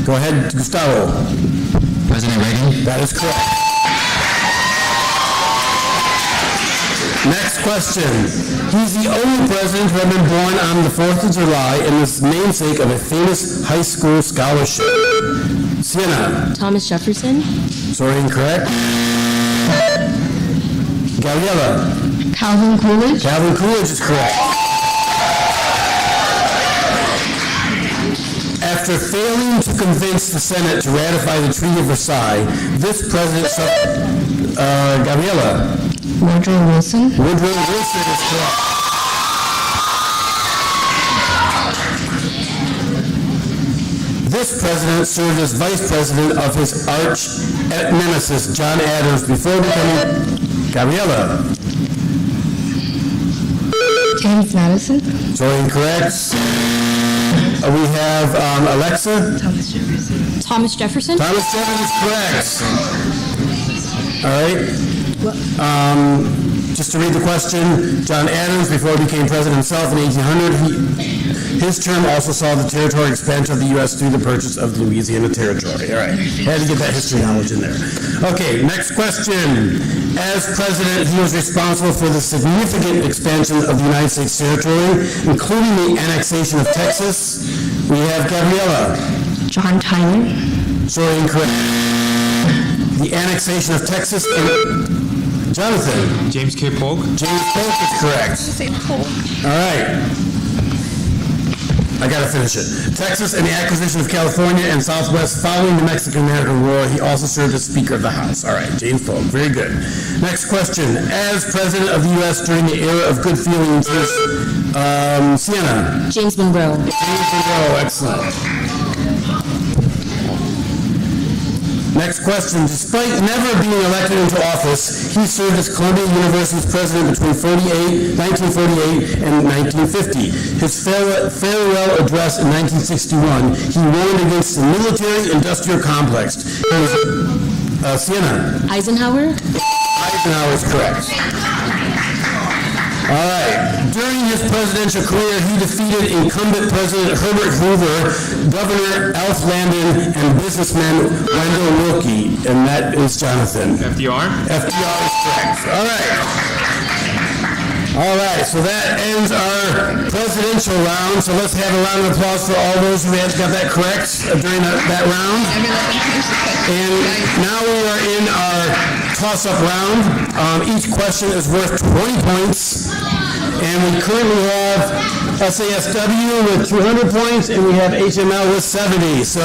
Go ahead, Gustavo. President Reagan. That is correct. Next question. He's the only president who had been born on the 4th of July and is namesake of a famous high school scholarship. Sienna. Thomas Jefferson. Sorry, incorrect. Gabriella. Calvin Coolidge. Calvin Coolidge is correct. After failing to convince the Senate to ratify the Treaty of Versailles, this president, Gabriella. Woodrow Wilson. Woodrow Wilson is correct. This president served as vice president of his arch nemesis, John Adams, before becoming... Gabriella. James Madison. Sorry, incorrect. We have Alexa. Thomas Jefferson. Thomas Jefferson. Thomas Jefferson is correct. All right. just to read the question, John Adams, before he became president himself in 1800, his term also saw the territorial expansion of the U.S. through the purchase of the Louisiana Territory. All right, had to get that history knowledge in there. Okay, next question. As president, he was responsible for the significant expansion of the United States territory, including the annexation of Texas. We have Gabriella. John Tyler. Sorry, incorrect. The annexation of Texas and Jonathan. James K. Polk. James Polk is correct. All right. I gotta finish it. Texas and the acquisition of California and Southwest following the Mexican-American War. He also served as Speaker of the House. All right, James Polk, very good. Next question. As President of the U.S. during the era of good feelings, Sienna. James Monroe. James Monroe, excellent. Next question. Despite never being elected into office, he served as Columbia University's president between 1948 and 1950. His farewell address in 1961, he warned against the military-industrial complex. Sienna. Eisenhower. Eisenhower is correct. All right. During his presidential career, he defeated incumbent President Herbert Hoover, Governor Alf Landon, and businessman Wendell Willkie, and that is Jonathan. FDR? FDR is correct. All right. All right, so that ends our presidential round. So let's have a round of applause for all those who got that correct during that round. And now we are in our toss-up round. Each question is worth 20 points. And we currently have SASW with 200 points, and we have HML with 70. So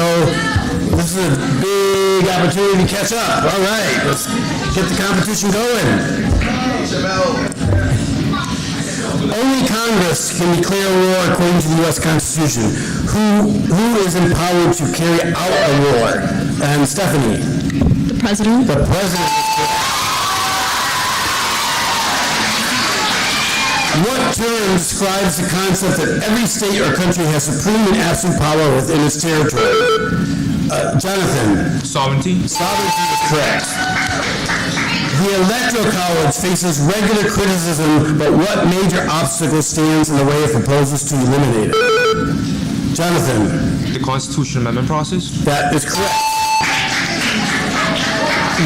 this is a big opportunity to catch up. All right, let's get the competition going. Only Congress can declare war according to the U.S. Constitution. Who is empowered to carry out a war? And Stephanie? The president. The president is correct. What term describes the concept that every state or country has supreme and absolute power within its territory? Jonathan? Sovereignty. Sovereignty is correct. The Electoral College faces regular criticism, but what major obstacle stands in the way of proposals to eliminate it? Jonathan? The Constitution Amendment process. That is correct.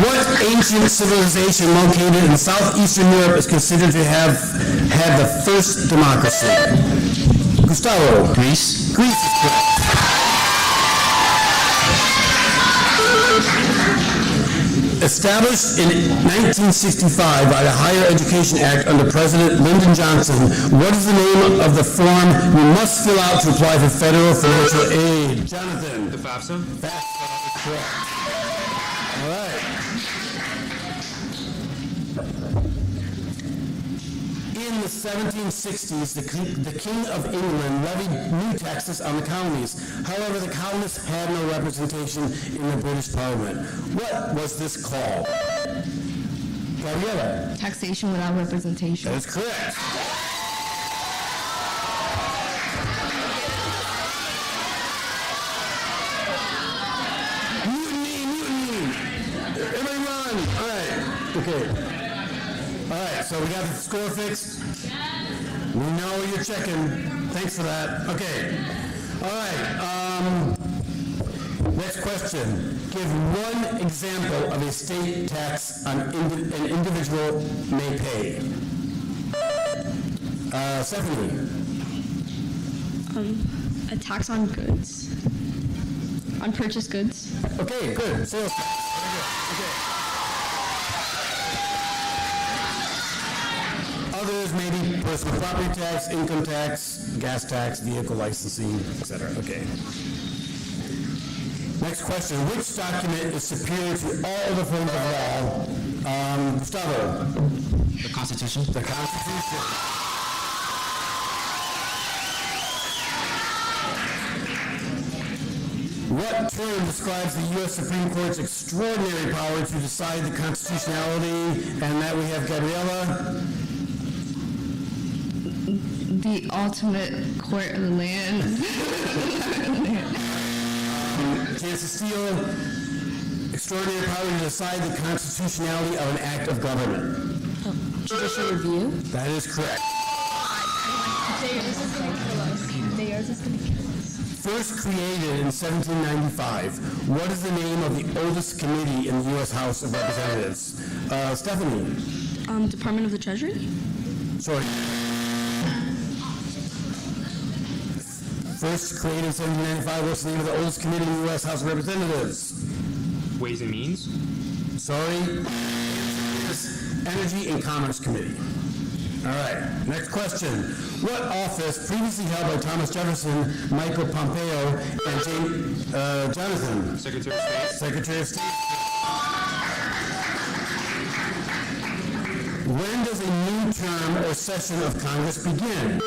What ancient civilization located in southeastern Europe is considered to have had the first democracy? Gustavo? Greece. Greece is correct. Established in 1965 by the Higher Education Act under President Lyndon Johnson, what is the name of the form you must fill out to apply for federal financial aid? Jonathan? The FAFSA. FAFSA is correct. All right. In the 1760s, the King of England levied new taxes on the colonies. However, the colonists had no representation in the British Parliament. What was this called? Gabriella? Taxation without representation. That is correct. Mutiny! Everybody run! All right. Okay. All right, so we got the score fixed. We know you're checking. Thanks for that. Okay. All right. Next question. Give one example of a state tax an individual may pay. Stephanie. A tax on goods. On purchased goods. Okay, good. Sales tax. Very good. Okay. Others may be personal property tax, income tax, gas tax, vehicle licensing, etc. Okay. Next question. Which document is superior to all the forms of law? Gustavo? The Constitution. The Constitution. What term describes the U.S. Supreme Court's extraordinary power to decide the constitutionality? And that we have Gabriella. The ultimate court of the land. Chance to steal extraordinary power to decide the constitutionality of an act of government. Judicial review. That is correct. First created in 1795, what is the name of the oldest committee in the U.S. House of Representatives? Stephanie? Department of the Treasury? Sorry. First created in 1795, what's the name of the oldest committee in the U.S. House of Representatives? Ways and Means? Sorry. Energy and Commerce Committee. All right, next question. What office previously held by Thomas Jefferson, Michael Pompeo, and James Jonathan? Secretary of State. Secretary of State. When does a new term or session of Congress begin?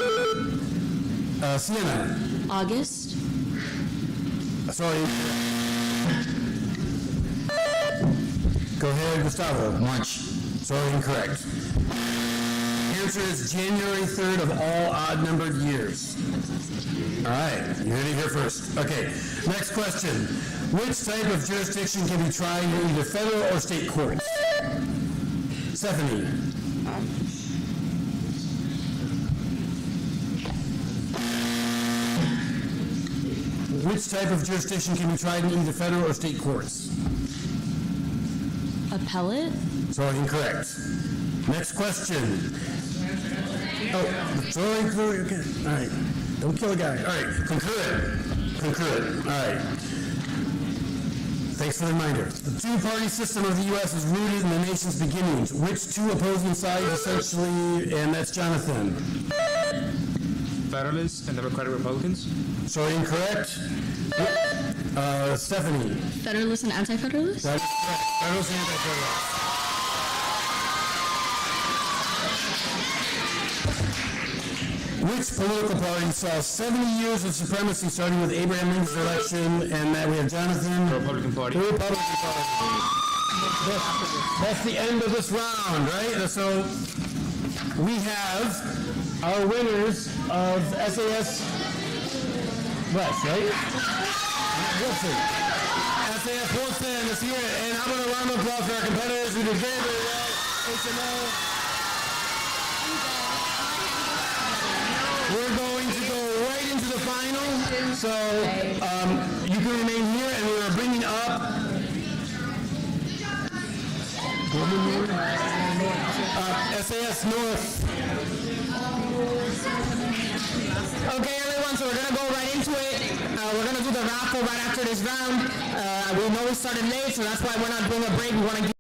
Sienna. August. Sorry. Go ahead, Gustavo. March. Sorry, incorrect. Answer is January 3rd of all odd-numbered years. All right, you heard it here first. Okay, next question. Which type of jurisdiction can be tried in either federal or state courts? Stephanie. Which type of jurisdiction can be tried in either federal or state courts? Appellate. Sorry, incorrect. Next question. Oh, sorry, okay. All right. Don't kill a guy. All right, concurrent. All right. Thanks for the reminder. The two-party system of the U.S. is rooted in the nation's beginnings. Which two opposing sides essentially, and that's Jonathan? Federalists and Democratic Republicans? Sorry, incorrect. Stephanie. Federalists and Anti-Federalists? That is correct. Federalists and Anti-Federalists. Which political party saw 70 years of supremacy starting with Abraham Lincoln's election, and that we have Jonathan? The Republican Party. The Republican Party. That's the end of this round, right? So we have our winners of SAS West, right? Wilson. SAS Wilson, let's hear it. And how about a round of applause for our competitors who did very, very well? HMO. We're going to go right into the final, so you can remain here, and we are bringing up SAS North. Okay, everyone, so we're going to go right into it. We're going to do the raffle right after this round. We know we started late, so that's why we're not doing a break. We want to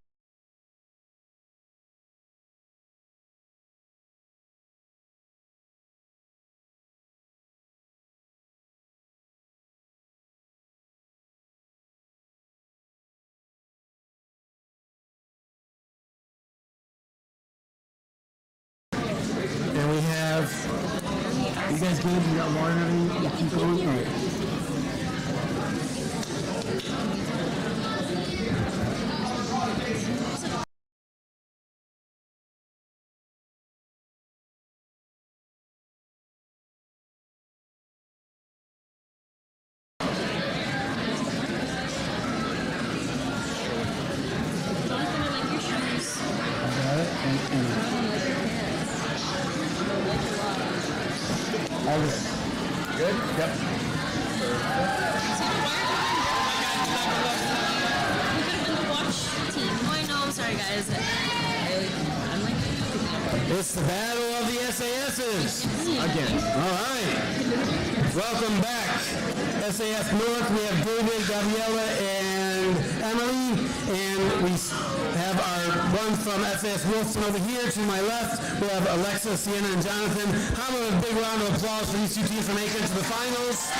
And we have, you guys good? You got water and everything? Yeah. Keep going? All right. All good? Good? Yep. I'm sorry, guys. It's the battle of the SASs again. All right. Welcome back. SAS North, we have David, Gabriella, and Emily. And we have our one from SAS Wilson over here to my left. We have Alexa, Sienna, and Jonathan. How about a big round of applause for these two teams for making it to the finals?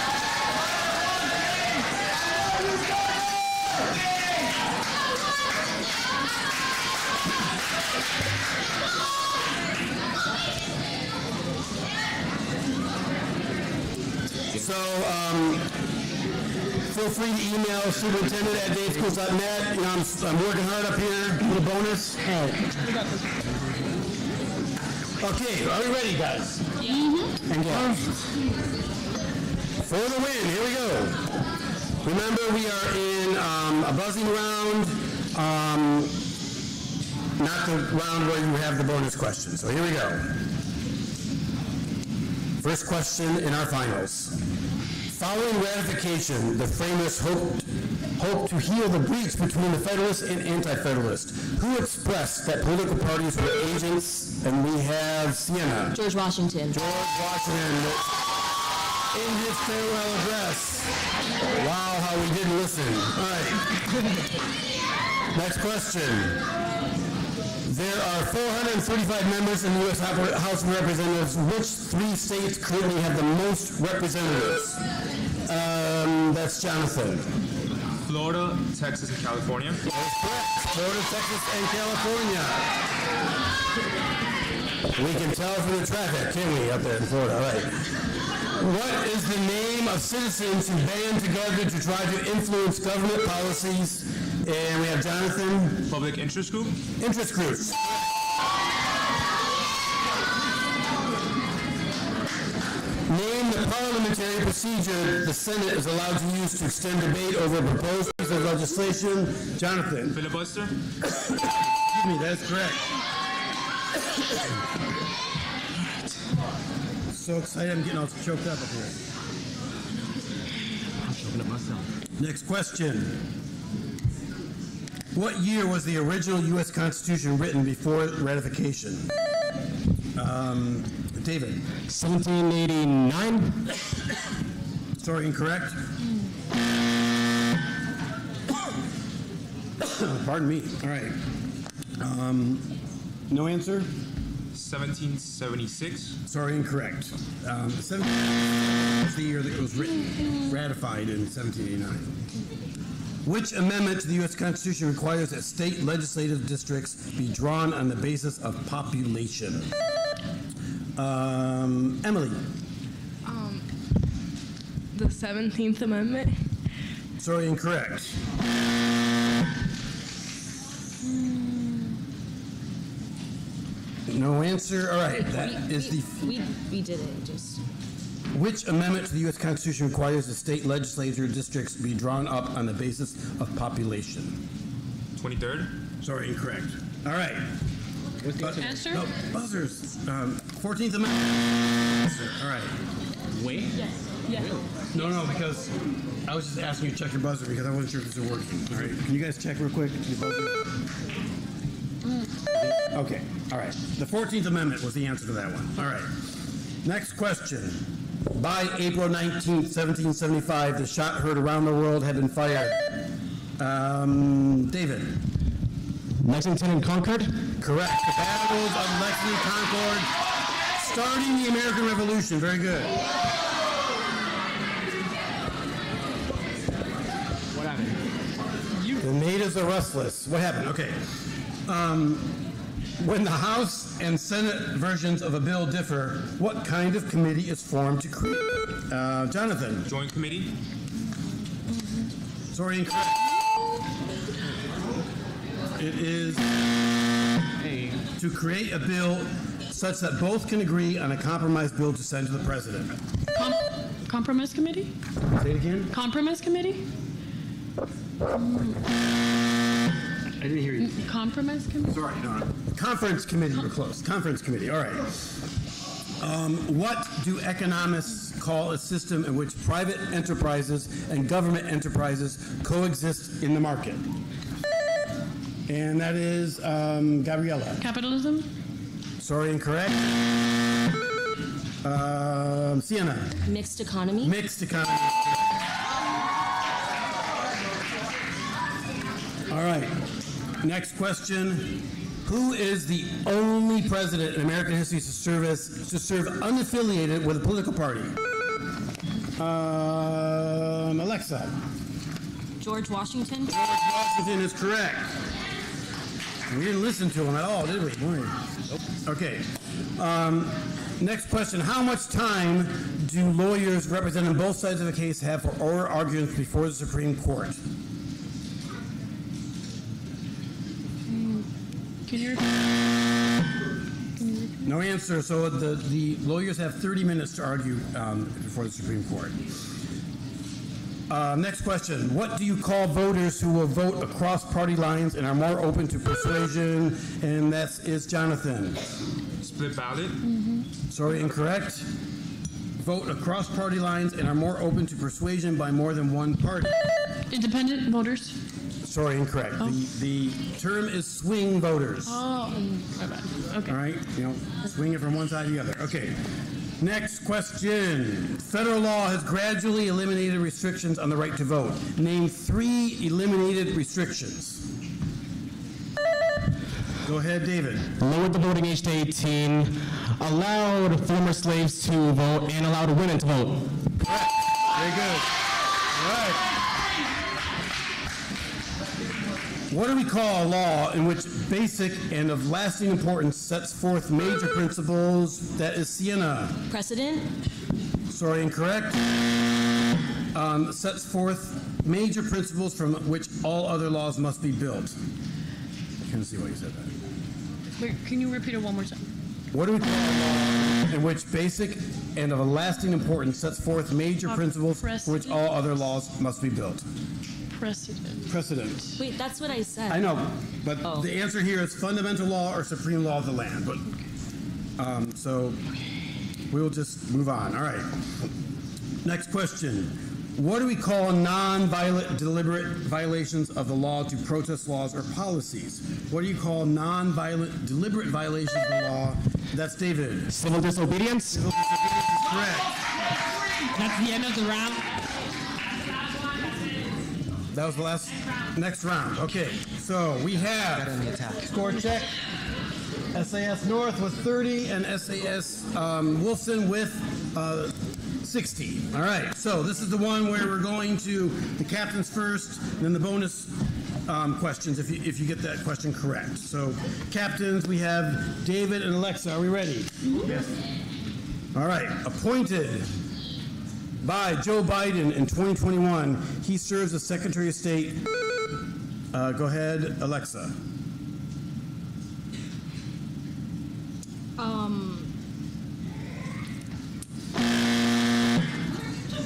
So, feel free to email superintendent@daveschools.net. You know, I'm working hard up here. A little bonus. Okay, are we ready, guys? And go. For the win, here we go. Remember, we are in a buzzing round. not the round where you have the bonus question. So here we go. First question in our finals. Following ratification, the framers hoped to heal the breach between the Federalists and Anti-Federalists. Who expressed that political parties were agents? And we have Sienna. George Washington. George Washington in his farewell address. Wow, how we didn't listen. All right. Next question. There are 435 members in the U.S. House of Representatives. Which three states currently have the most representatives? That's Jonathan. Florida, Texas, and California. That's correct. Florida, Texas, and California. We can tell from the traffic, can't we, up there in Florida? All right. What is the name of citizens who band together to try to influence government policies? And we have Jonathan. Public interest group. Interest groups. Name the parliamentary procedure the Senate is allowed to use to extend debate over a proposed piece of legislation. Jonathan. Filibuster. Excuse me, that's correct. So excited, I'm getting all choked up here. I'm choking up myself. Next question. What year was the original U.S. Constitution written before ratification? David. 1789. Sorry, incorrect. Pardon me. All right. No answer? 1776. Sorry, incorrect. 17 was the year that it was written, ratified in 1789. Which amendment to the U.S. Constitution requires that state legislative districts be drawn on the basis of population? Emily. The 17th Amendment. Sorry, incorrect. No answer. All right, that is the. We did it. Just. Which amendment to the U.S. Constitution requires the state legislature districts be drawn up on the basis of population? 23rd. Sorry, incorrect. All right. What's the answer? No, buzzers. 14th Amendment. All right. Wait. Yes. Yes. No, because I was just asking you to check your buzzer because I wasn't sure if this was working. All right. Can you guys check real quick your buzzer? Okay. All right. The 14th Amendment was the answer to that one. All right. Next question. By April 19th, 1775, the shot heard around the world had been fired. David. Lexington and Concord? Correct. The battles of Lexington and Concord, starting the American Revolution. Very good. What happened? The natives are restless. What happened? Okay. When the House and Senate versions of a bill differ, what kind of committee is formed to create? Jonathan. Joint committee. Sorry, incorrect. It is to create a bill such that both can agree on a compromise bill to send to the president. Compromise committee? Say it again. Compromise committee? I didn't hear you. Compromise committee? Sorry, no. Conference committee, we're close. Conference committee, all right. What do economists call a system in which private enterprises and government enterprises coexist in the market? And that is Gabriella. Capitalism? Sorry, incorrect. Sienna. Mixed economy. Mixed economy. All right. Next question. Who is the only president in American history to serve unaffiliated with a political party? Alexa. George Washington. George Washington is correct. We didn't listen to him at all, did we? Okay. Next question. How much time do lawyers representing both sides of a case have for oral arguments before the Supreme Court? Can you No answer. So the lawyers have 30 minutes to argue before the Supreme Court. Next question. What do you call voters who will vote across party lines and are more open to persuasion? And that is Jonathan. Split ballot? Sorry, incorrect. Vote across party lines and are more open to persuasion by more than one party. Independent voters? Sorry, incorrect. The term is swing voters. Oh, my bad. Okay. All right, swing it from one side to the other. Okay. Next question. Federal law has gradually eliminated restrictions on the right to vote. Name 3 eliminated restrictions. Go ahead, David. Lowered the voting age to 18, allowed former slaves to vote, and allowed women to vote. Correct. Very good. All right. What do we call a law in which basic and of lasting importance sets forth major principles? That is Sienna. Precedent? Sorry, incorrect. Sets forth major principles from which all other laws must be built. I can't see why you said that. Wait, can you repeat it one more time? What do we call a law in which basic and of a lasting importance sets forth major principles for which all other laws must be built? Precedent. Wait, that's what I said. I know, but the answer here is fundamental law or supreme law of the land. But so we will just move on. All right. Next question. What do we call non-violent deliberate violations of the law to protest laws or policies? What do you call non-violent deliberate violations of the law? That's David. Civil disobedience? Civil disobedience is correct. That's the end of the round. That was the next round. Okay, so we have score check. SAS North with 30 and SAS Wolfson with 60. All right, so this is the one where we're going to the captains first, then the bonus questions if you get that question correct. So captains, we have David and Alexa. Are we ready? Yes. All right, appointed by Joe Biden in 2021, he serves as Secretary of State. Go ahead, Alexa.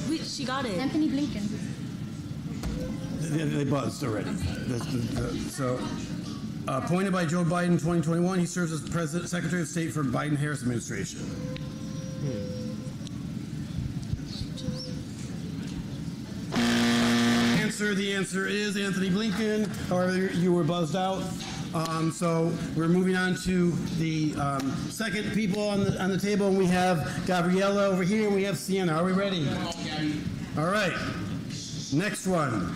Wait, she got it. Anthony Blinken. They buzzed already. So, appointed by Joe Biden in 2021, he serves as Secretary of State for Biden-Harris administration. The answer is Anthony Blinken. However, you were buzzed out. So we're moving on to the second people on the table, and we have Gabriella over here, and we have Sienna. Are we ready? All right. Next one.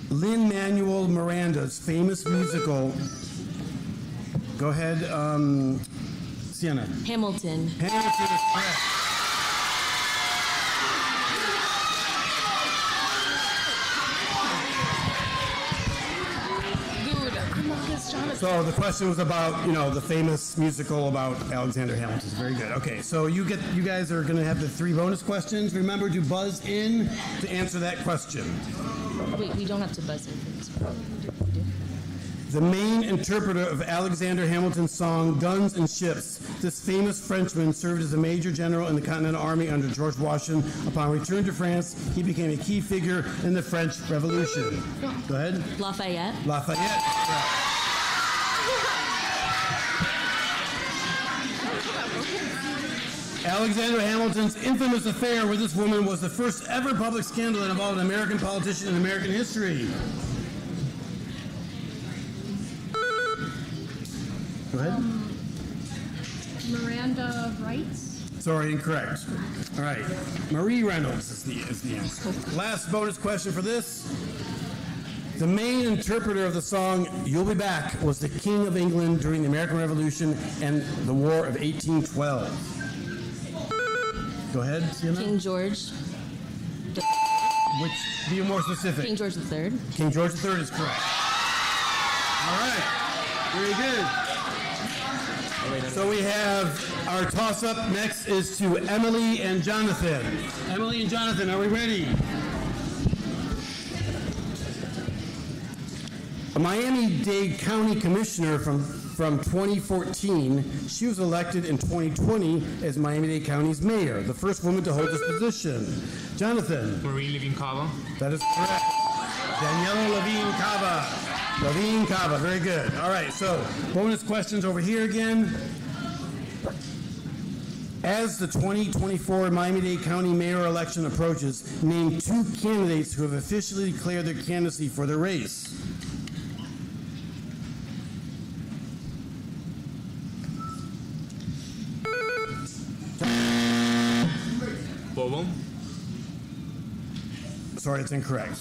Lin-Manuel Miranda's famous musical. Go ahead, Sienna. Hamilton. Hamilton is correct. So the question was about, the famous musical about Alexander Hamilton. Very good. Okay, so you guys are going to have the 3 bonus questions. Remember to buzz in to answer that question. Wait, we don't have to buzz in for this one. The main interpreter of Alexander Hamilton's song Guns and Ships, this famous Frenchman served as a major general in the Continental Army under George Washington. Upon return to France, he became a key figure in the French Revolution. Go ahead. Lafayette. Lafayette. Yeah. Alexander Hamilton's infamous affair with this woman was the first ever public scandal that involved an American politician in American history. Go ahead. Miranda Wright. Sorry, incorrect. All right. Marie Reynolds is the answer. Last bonus question for this. The main interpreter of the song You'll Be Back was the King of England during the American Revolution and the War of 1812. Go ahead, Sienna. King George. Be more specific. King George III. King George III is correct. All right. Very good. So we have our toss-up next is to Emily and Jonathan. Emily and Jonathan, are we ready? A Miami-Dade County commissioner from from 2014. She was elected in 2020 as Miami-Dade County's mayor, the first woman to hold this position. Jonathan. Maureen Levine Cava. That is correct. Daniela Levine Cava. Levine Cava, very good. All right, so bonus questions over here again. As the 2024 Miami-Dade County mayor election approaches, name 2 candidates who have officially declared their candidacy for the race. Bobo. Sorry, it's incorrect.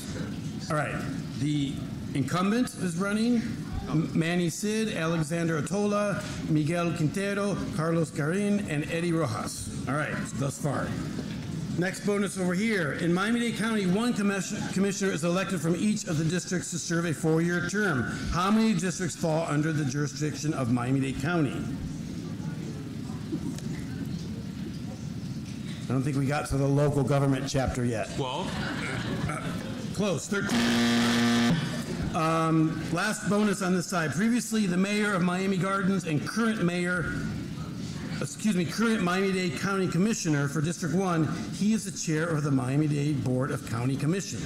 All right, the incumbent is running. Manny Cid, Alexander Otola, Miguel Quintero, Carlos Garin, and Eddie Rojas. All right, thus far. Next bonus over here. In Miami-Dade County, 1 commissioner is elected from each of the districts to serve a 4-year term. How many districts fall under the jurisdiction of Miami-Dade County? I don't think we got to the local government chapter yet. 12. Close, 13. Last bonus on this side. Previously, the mayor of Miami Gardens and current Miami-Dade County Commissioner for District 1, he is the chair of the Miami-Dade Board of County Commission.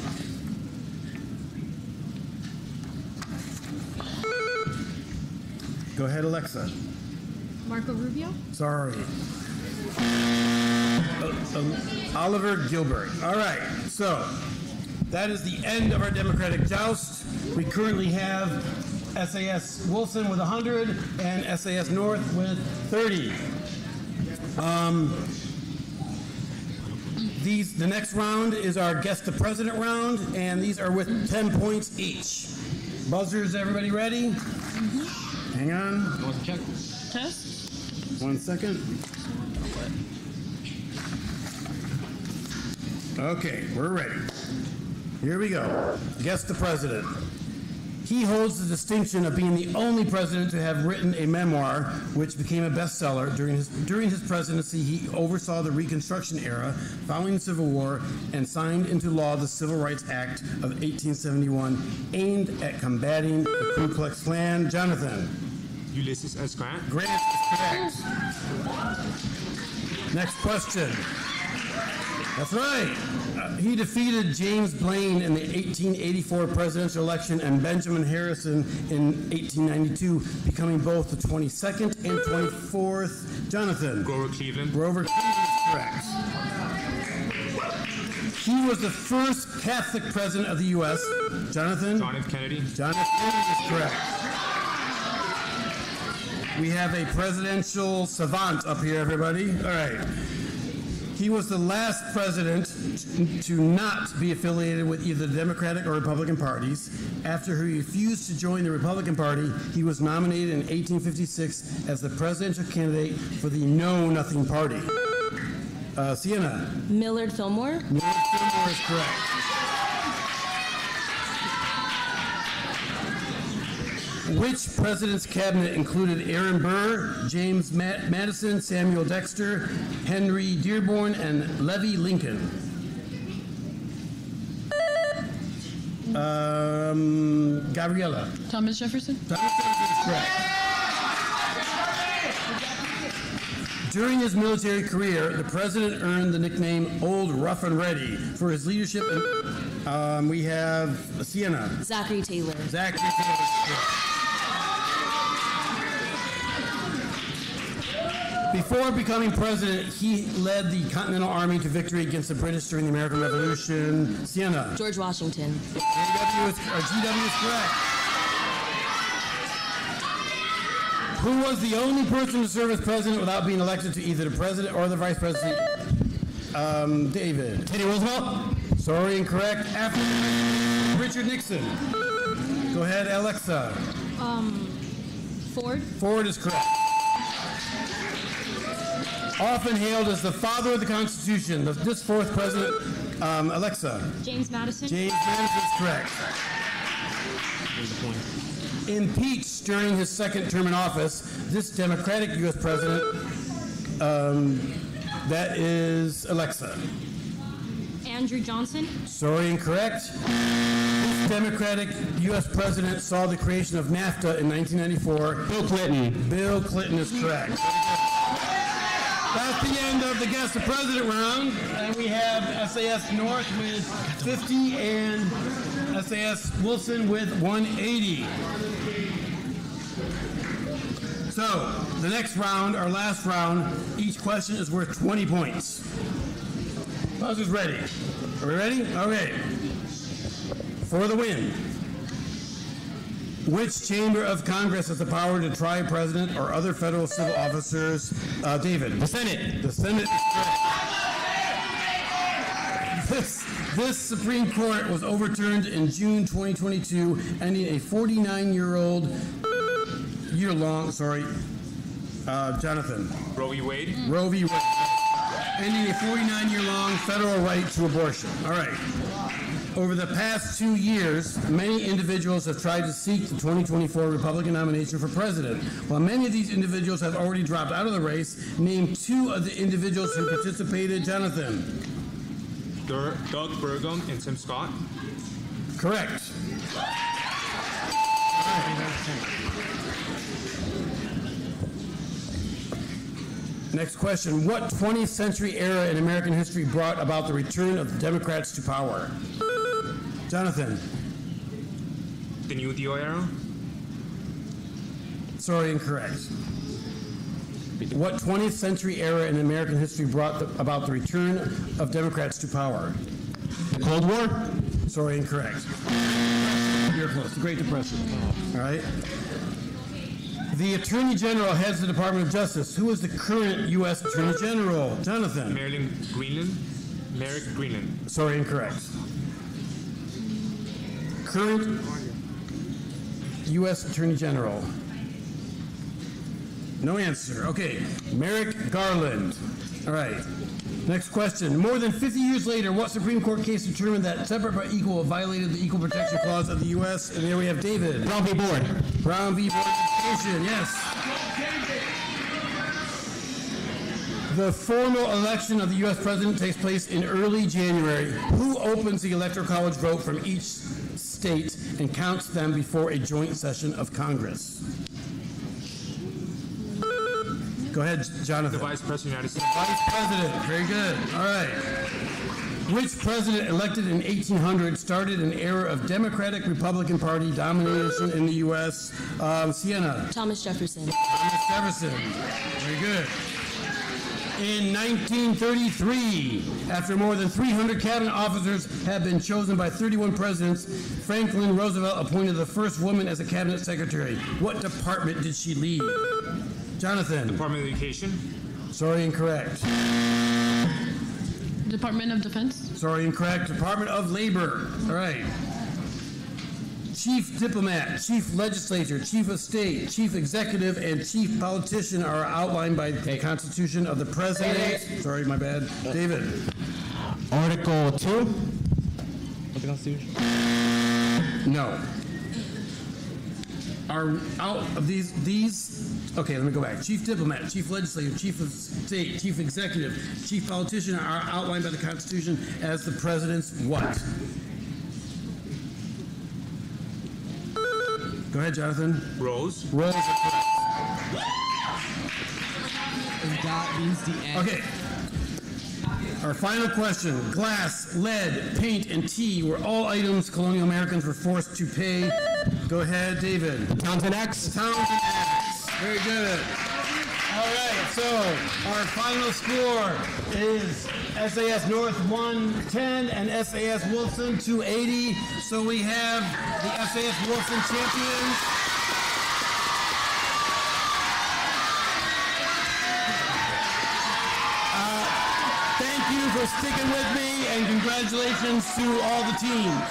Go ahead, Alexa. Marco Rubio? Sorry. Oliver Gilbert. All right, so that is the end of our Democratic joust. We currently have SAS Wilson with 100 and SAS North with 30. The next round is our Guess the President round, and these are with 10 points each. Buzzers, everybody ready? Hang on. Check. Test. 1 second. Okay, we're ready. Here we go. Guess the president. He holds the distinction of being the only president to have written a memoir which became a bestseller. During his presidency, he oversaw the Reconstruction era following the Civil War and signed into law the Civil Rights Act of 1871 aimed at combating the Ku Klux Klan. Jonathan. Ulysses S. Grant. Grant is correct. Next question. That's right. He defeated James Blaine in the 1884 presidential election and Benjamin Harrison in 1892, becoming both the 22nd and 24th. Jonathan. Grover Cleveland. Grover Cleveland is correct. He was the first Catholic president of the U.S. Jonathan. John F. Kennedy. John F. Kennedy is correct. We have a presidential savant up here, everybody. All right. He was the last president to not be affiliated with either the Democratic or Republican parties. After he refused to join the Republican Party, he was nominated in 1856 as the presidential candidate for the Know Nothing Party. Sienna. Millard Fillmore. Millard Fillmore is correct. Which president's cabinet included Aaron Burr, James Madison, Samuel Dexter, Henry Dearborn, and Levy Lincoln? Gabriella. Thomas Jefferson. Thomas Jefferson is correct. During his military career, the president earned the nickname Old Rough and Ready for his leadership. We have Sienna. Zachary Taylor. Zachary Taylor is correct. Before becoming president, he led the Continental Army to victory against the British during the American Revolution. Sienna. George Washington. GW is correct. Who was the only person to serve as president without being elected to either the president or the vice president? David. Teddy Roosevelt. Sorry, incorrect. After Richard Nixon. Go ahead, Alexa. Ford. Ford is correct. Often hailed as the father of the Constitution, this fourth president, Alexa. James Madison. James Madison is correct. Impeached during his second term in office, this Democratic U.S. president, that is Alexa. Andrew Johnson. Sorry, incorrect. This Democratic U.S. president saw the creation of NAFTA in 1994? Bill Clinton. Bill Clinton is correct. That's the end of the Guess the President round. And we have SAS North with 50 and SAS Wilson with 180. So, the next round, our last round, each question is worth 20 points. Buzzer's ready. Are we ready? Okay. For the win. Which chamber of Congress has the power to try a president or other federal civil officers? David. The Senate. The Senate is correct. This Supreme Court was overturned in June 2022, ending a 49-year-long, Jonathan. Roe v. Wade. Roe v. Wade. Ending a 49-year-long federal right to abortion. All right. Over the past 2 years, many individuals have tried to seek the 2024 Republican nomination for president. While many of these individuals have already dropped out of the race, name 2 of the individuals who participated. Jonathan. Doug Burgum and Tim Scott. Correct. Next question. What 20th century era in American history brought about the return of the Democrats to power? Jonathan. The New Deal era. Sorry, incorrect. What 20th century era in American history brought about the return of Democrats to power? The Cold War. Sorry, incorrect. You're close. The Great Depression. All right. The Attorney General heads the Department of Justice. Who is the current U.S. Attorney General? Jonathan. Merrick Greenland. Sorry, incorrect. Current U.S. Attorney General. No answer. Okay. Merrick Garland. All right. Next question. More than 50 years later, what Supreme Court case determined that separate but equal violated the Equal Protection Clause of the U.S.? And there we have David. Brown v. Board. Brown v. Board of Education, yes. The formal election of the U.S. president takes place in early January. Who opens the Electoral College vote from each state and counts them before a joint session of Congress? Go ahead, Jonathan. The Vice President of the United States. Vice President, very good. All right. Which president elected in 1800 started an era of Democratic-Republican Party domination in the U.S.? Sienna. Thomas Jefferson. Thomas Jefferson. Very good. In 1933, after more than 300 cabinet officers had been chosen by 31 presidents, Franklin Roosevelt appointed the first woman as a cabinet secretary. What department did she lead? Jonathan. Department of Education. Sorry, incorrect. Department of Defense. Sorry, incorrect. Department of Labor. All right. Chief diplomat, chief legislature, chief of state, chief executive, and chief politician are outlined by the Constitution of the President. Sorry, my bad. David. Article 2 of the Constitution. No. Are out of these, okay, let me go back. Chief diplomat, chief legislator, chief of state, chief executive, chief politician are outlined by the Constitution as the president's what? Go ahead, Jonathan. Roles. Roles are correct. That means the end. Okay. Our final question. Glass, lead, paint, and tea were all items colonial Americans were forced to pay. Go ahead, David. Townsend X. Townsend X. Very good. All right, so our final score is SAS North 110 and SAS Wilson 280. So we have the SAS Wilson champions. Thank you for sticking with me, and congratulations to all the teams.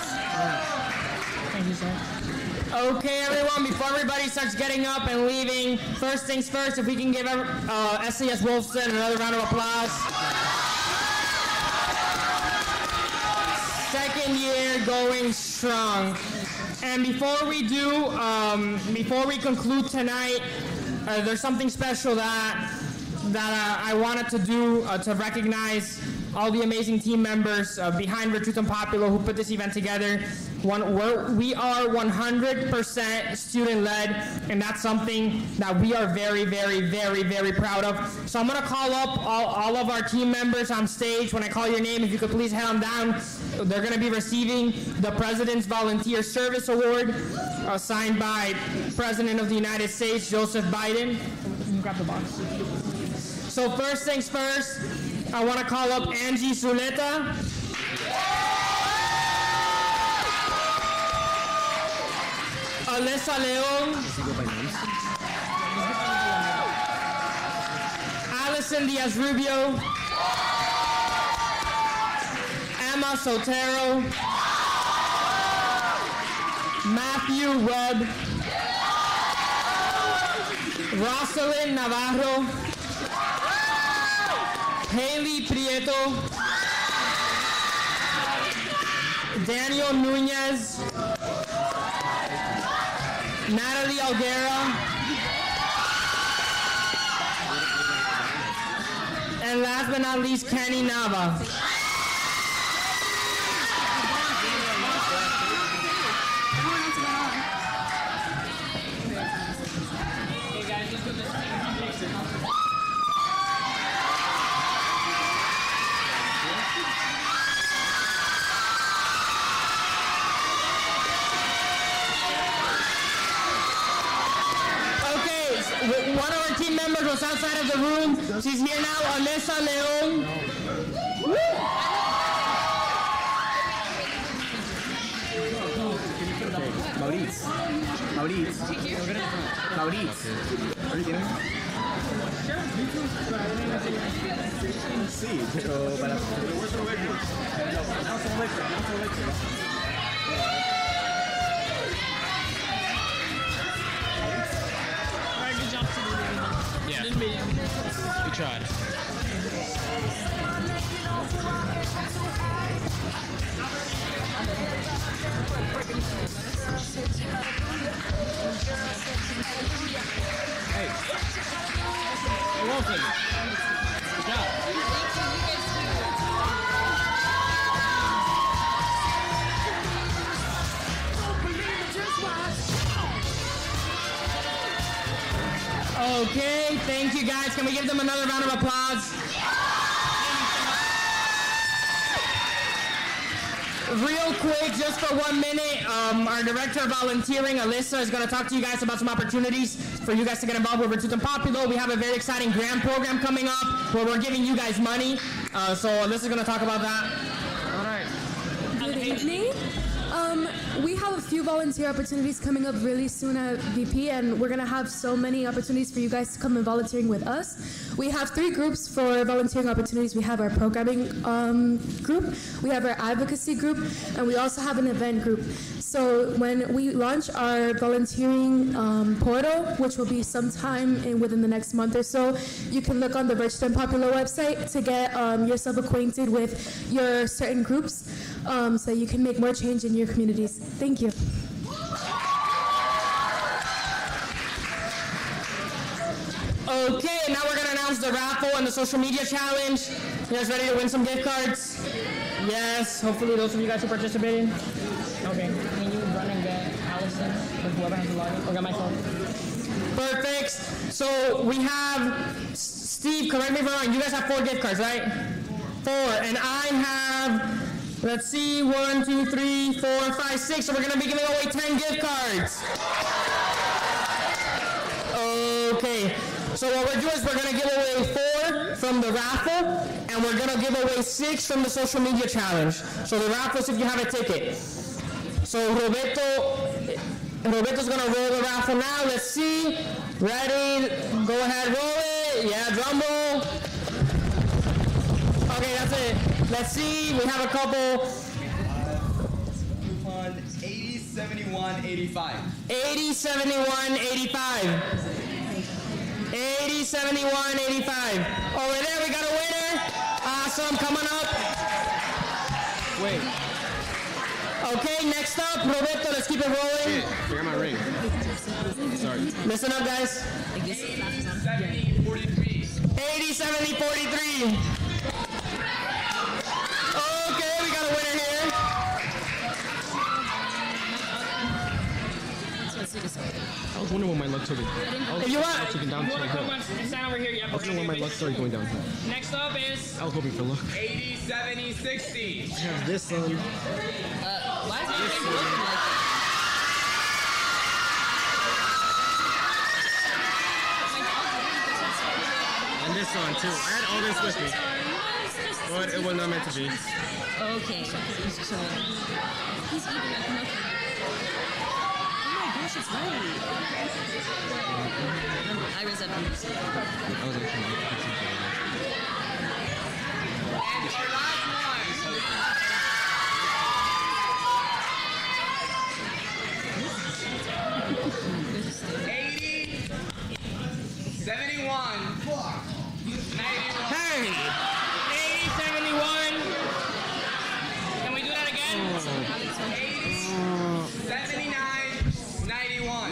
Thank you, sir. Okay, everyone, before everybody starts getting up and leaving, first things first, if we can give SAS Wilson another round of applause. Second year going strong. And before we conclude tonight, there's something special that I wanted to do to recognize all the amazing team members behind Virtutem Populo who put this event together. We are 100% student-led, and that's something that we are very, very, very, very proud of. So I'm going to call up all of our team members on stage. When I call your name, if you could please head on down. They're going to be receiving the President's Volunteer Service Award, signed by President of the United States, Joseph Biden. Grab the box. So first things first, I want to call up Angie Zuleta. Alyssa Leon. Allison Diaz-Rubio. Emma Sotero. Matthew Webb. Rosalind Navarro. Haley Prieto. Daniel Nunez. Natalie Alguera. And last but not least, Kenny Nava. One of our team members was outside of the room. She's here now, Alyssa Leon. Maurice. Sí, pero para... Yeah, we tried. Hey, Wilson. Good job. Okay, thank you guys. Can we give them another round of applause? Real quick, just for 1 minute, our Director of Volunteering, Alyssa, is going to talk to you guys about some opportunities for you guys to get involved with Virtutem Populo. We have a very exciting grant program coming up where we're giving you guys money. So Alyssa's going to talk about that. All right. Good evening. We have a few volunteer opportunities coming up really soon at VP, and we're going to have so many opportunities for you guys to come and volunteering with us. We have 3 groups for volunteering opportunities. We have our programming group, we have our advocacy group, and we also have an event group. So when we launch our volunteering portal, which will be sometime within the next month or so, you can look on the Virtutem Populo website to get yourself acquainted with your certain groups, so you can make more change in your communities. Thank you. Okay, now we're going to announce the raffle and the social media challenge. You guys ready to win some gift cards? Yes, hopefully those of you guys who participated. Okay, can you run and get Allison or whoever has the login? Or get my phone? Perfect. So we have, Steve, correct me if I'm wrong, you guys have 4 gift cards, right? 4, and I have, let's see, 1, 2, 3, 4, 5, 6. So we're going to be giving away 10 gift cards. Okay, so what we're doing is we're going to give away 4 from the raffle, and we're going to give away 6 from the social media challenge. So the raffle is if you have a ticket. So Roberto's going to roll the raffle now. Let's see. Ready? Go ahead, roll it. Yeah, drum roll. Okay, that's it. Let's see. We have a couple. 80, 71, 85. 80, 71, 85. 80, 71, 85. Over there, we got a winner. Awesome, coming up. Wait. Okay, next up, Roberto, let's keep it rolling. Shit, forgot my ring. Sorry. Listen up, guys. 70, 43. 80, 70, 43. Okay, we got a winner here. I was wondering when my luck started. If you want, down You want to come on, stand over here? Yep. I was wondering when my luck started going downhill. Next up is I was hoping for luck. 80, 70, 60. I have this one. Why is everything looking like that? And this one too. I had all this with me, but it was not meant to be. Okay. He's chilling. He's eating like nothing. Oh my gosh, it's right. I resent him. I was actually And our last one. 80, 71, 91. Hey! 80, 71. Can we do that again? 80, 79, 91.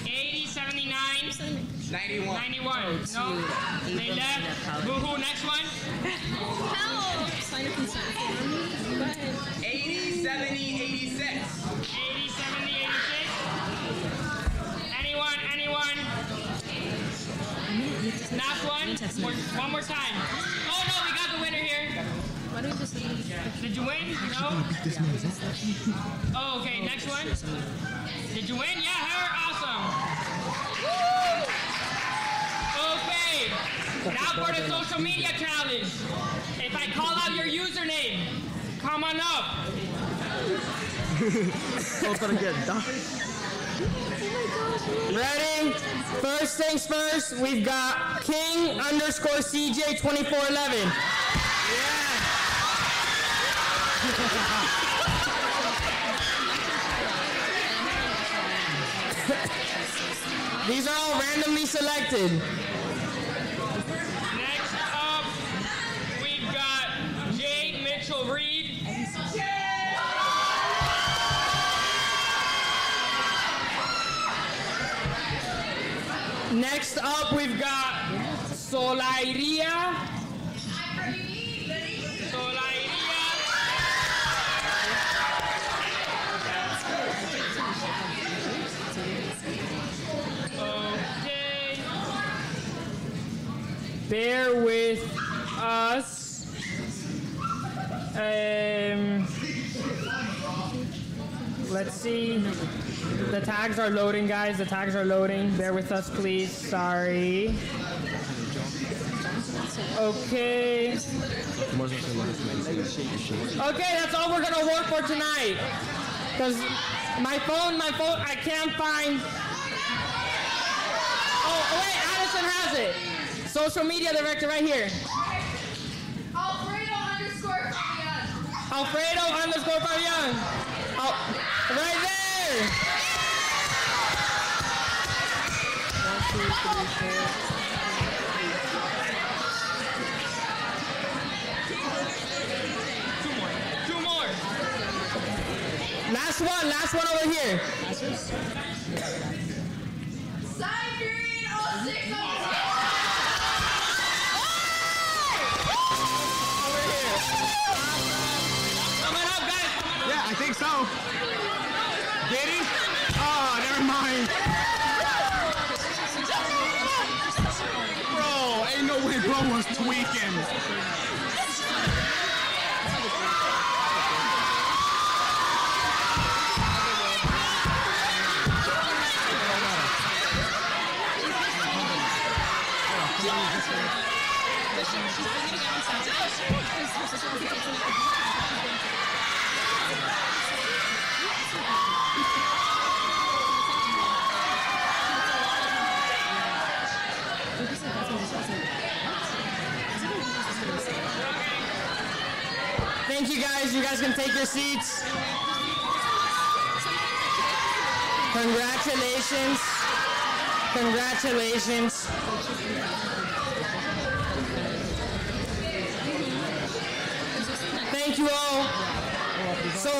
80, 79, 91. 91. No, they left. Boo-hoo, next one. Help! Sign a consent form. Go ahead. 80, 70, 86. 80, 70, 86. Anyone? Last one. One more time. Oh no, we got the winner here. Why don't you just Did you win? No? Oh, okay, next one. Did you win? Yeah, her, awesome. Okay, now for the social media challenge. If I call out your username, come on up. Ready? First things first, we've got King_CJ2411. These are all randomly selected. Next up, we've got Jay Mitchell Reed. Next up, we've got Solairia. Okay. Bear with us. Let's see. The tags are loading, guys. The tags are loading. Bear with us, please. Sorry. Okay. Okay, that's all we're gonna work for tonight. Cause my phone, I can't find. Oh wait, Addison has it. Social media director right here. Alfredo_Fabian. Oh, right there. 1, 2, 3, 4. Two more. Last one over here. Siberian 06. Coming up, guys. Yeah, I think so. Did he? Oh, never mind. Bro, ain't no way bro was tweaking. Thank you guys. You guys can take your seats. Congratulations. Congratulations. Thank you all. So,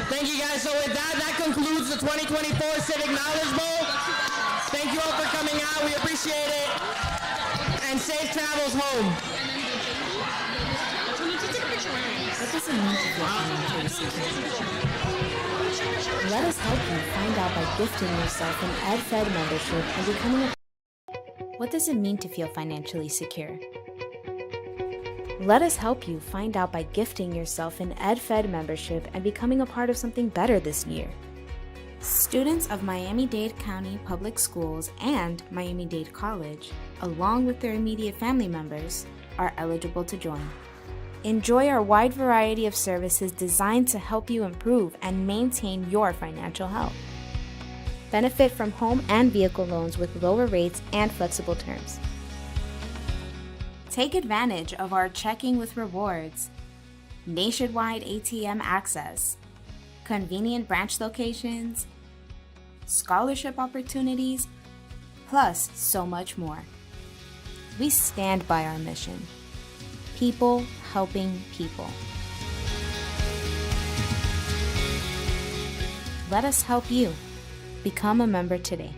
thank you guys. So with that concludes the 2024 Civic Knowledge Bowl. Thank you all for coming out. We appreciate it. and safe travels home. What does it mean to feel financially secure? Let us help you find out by gifting yourself an EdFed membership and becoming a... What does it mean to feel financially secure? Let us help you find out by gifting yourself an EdFed membership and becoming a part of something better this year. Students of Miami-Dade County Public Schools and Miami-Dade College, along with their immediate family members, are eligible to join. Enjoy our wide variety of services designed to help you improve and maintain your financial health. Benefit from home and vehicle loans with lower rates and flexible terms. Take advantage of our checking with rewards, nationwide ATM access, convenient branch locations, scholarship opportunities, plus so much more. We stand by our mission. People helping people. Let us help you. Become a member today.